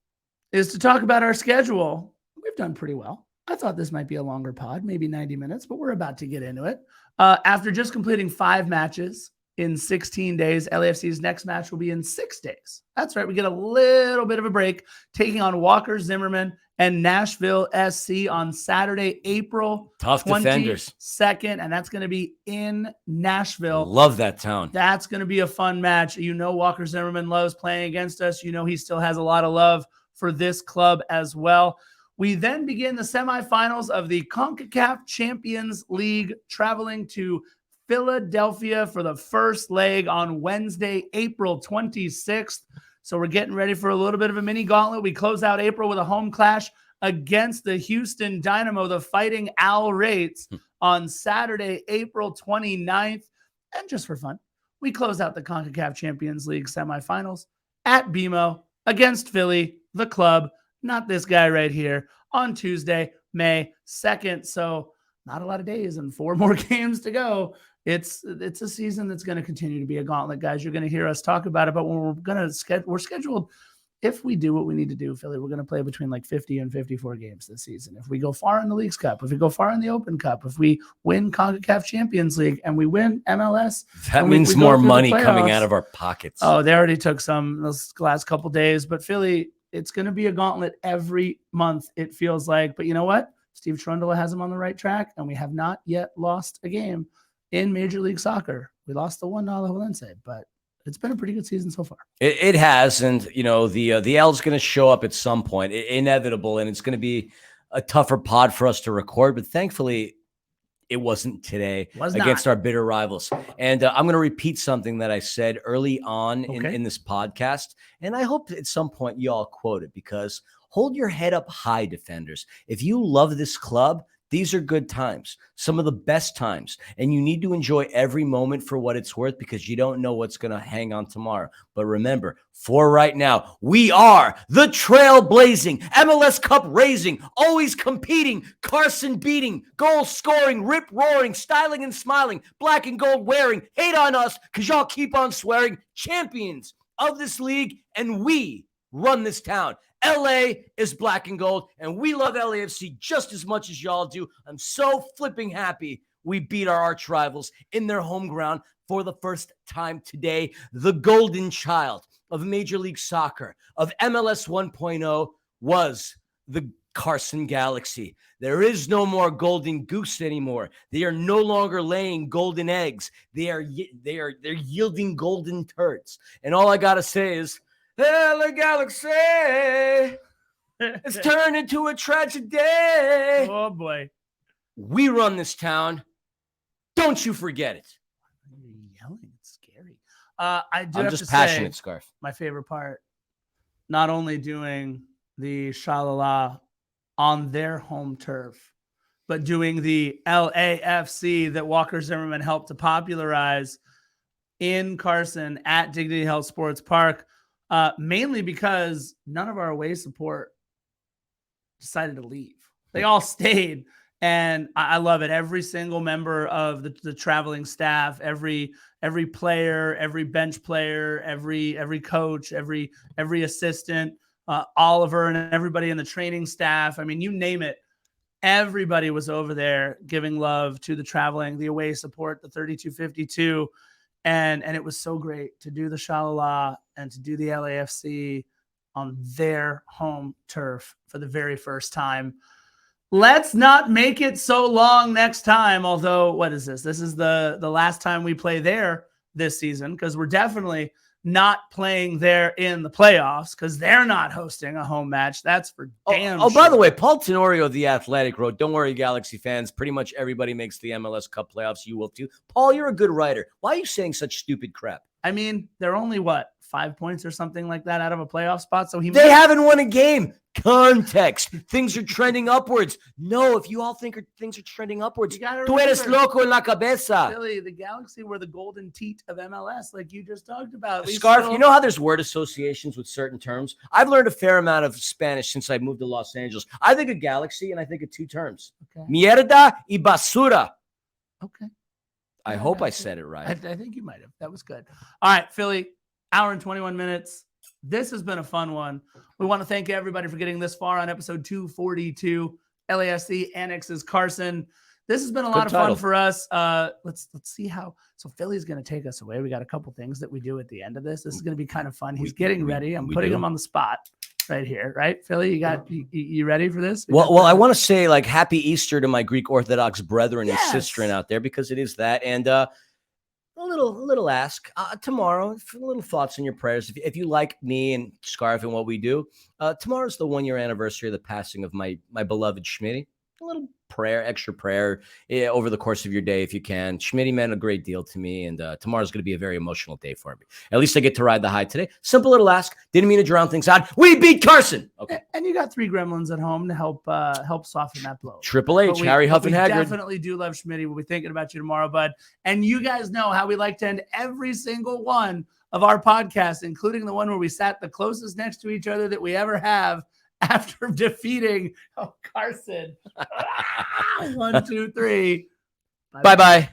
is to talk about our schedule. We've done pretty well. I thought this might be a longer pod, maybe 90 minutes, but we're about to get into it. After just completing 5 matches in 16 days, LAFC's next match will be in 6 days. That's right. We get a little bit of a break, taking on Walker Zimmerman and Nashville SC on Saturday, April 22nd, and that's going to be in Nashville. Love that town. That's going to be a fun match. You know, Walker Zimmerman loves playing against us. You know, he still has a lot of love for this club as well. We then begin the semifinals of the CONCACAF Champions League, traveling to Philadelphia for the first leg on Wednesday, April 26th. So we're getting ready for a little bit of a mini gauntlet. We close out April with a home clash against the Houston Dynamo, the Fighting Owl Rates, on Saturday, April 29th. And just for fun, we close out the CONCACAF Champions League semifinals at BMO against Philly, the club, not this guy right here, on Tuesday, May 2nd. So not a lot of days and 4 more games to go. It's a season that's going to continue to be a gauntlet, guys. You're going to hear us talk about it, but when we're scheduled, if we do what we need to do, Philly, we're going to play between like 50 and 54 games this season. If we go far in the Leagues Cup, if we go far in the Open Cup, if we win CONCACAF Champions League and we win MLS, that means more money coming out of our pockets. Oh, they already took some those last couple days, but Philly, it's going to be a gauntlet every month, it feels like. But you know what? Steve Trundle has him on the right track, and we have not yet lost a game in Major League Soccer. We lost the one to Alajuelense, but it's been a pretty good season so far. It has, and you know the L's going to show up at some point, inevitable, and it's going to be a tougher pod for us to record. But thankfully, it wasn't today against our bitter rivals. And I'm going to repeat something that I said early on in this podcast, and I hope at some point you all quote it, because hold your head up high, defenders. If you love this club, these are good times, some of the best times, and you need to enjoy every moment for what it's worth, because you don't know what's going to hang on tomorrow. But remember, for right now, we are the trailblazing, MLS Cup raising, always competing, Carson beating, goal scoring, rip roaring, styling and smiling, black and gold wearing, hate on us because y'all keep on swearing, champions of this league, and we run this town. LA is black and gold, and we love LAFC just as much as y'all do. I'm so flipping happy we beat our arch rivals in their home ground for the first time today. The golden child of Major League Soccer, of MLS 1.0, was the Carson Galaxy. There is no more golden goose anymore. They are no longer laying golden eggs. They're yielding golden turds. And all I gotta say is, LA Galaxy, it's turned into a tragedy. Oh boy, we run this town. Don't you forget it. You're yelling. It's scary. I'm just passionate, Scarf. My favorite part, not only doing the Shalala on their home turf, but doing the LAFC that Walker Zimmerman helped to popularize in Carson at Dignity Health Sports Park, mainly because none of our away support decided to leave. They all stayed, and I love it. Every single member of the traveling staff, every player, every bench player, every coach, every assistant, Oliver and everybody in the training staff. I mean, you name it. Everybody was over there giving love to the away support, the 3252. And it was so great to do the Shalala and to do the LAFC on their home turf for the very first time. Let's not make it so long next time. Although, what is this? This is the last time we play there this season, because we're definitely not playing there in the playoffs because they're not hosting a home match. That's for damn sure. By the way, Paul Tenorio of The Athletic wrote, don't worry, Galaxy fans. Pretty much everybody makes the MLS Cup playoffs. You will too. Paul, you're a good writer. Why are you saying such stupid crap? I mean, they're only, 5 points or something like that out of a playoff spot? So they haven't won a game. Context. Things are trending upwards. No, if you all think things are trending upwards, tú eres loco en la cabeza. Billy, the Galaxy were the golden teat of MLS, like you just talked about. Scarf, you know how there's word associations with certain terms? I've learned a fair amount of Spanish since I moved to Los Angeles. I think of Galaxy, and I think of two terms. Okay. Mierda y basura. Okay. I hope I said it right. I think you might have. That was good. All right, Philly, hour and 21 minutes. This has been a fun one. We want to thank everybody for getting this far on episode 242, LAFC Annexes Carson. This has been a lot of fun for us. Let's see how. So Philly's going to take us away. We got a couple things that we do at the end of this. This is going to be kind of fun. He's getting ready. I'm putting him on the spot right here. Right, Philly? You ready for this? Well, I want to say Happy Easter to my Greek Orthodox brethren and sistren out there, because it is that. And a little ask tomorrow, little thoughts and your prayers. If you like me and Scarf and what we do, tomorrow's the 1 year anniversary of the passing of my beloved Schmitty. A little prayer, extra prayer over the course of your day if you can. Schmitty meant a great deal to me, and tomorrow's going to be a very emotional day for me. At least I get to ride the high today. Simple little ask. Didn't mean to drown things out. We beat Carson. Okay. And you got 3 gremlins at home to help soften that blow. Triple H, Harry Huff and Hagrid. We definitely do love Schmitty. We'll be thinking about you tomorrow, bud. And you guys know how we like to end every single one of our podcasts, including the one where we sat the closest next to each other that we ever have after defeating Carson. 1, 2, 3. Bye-bye.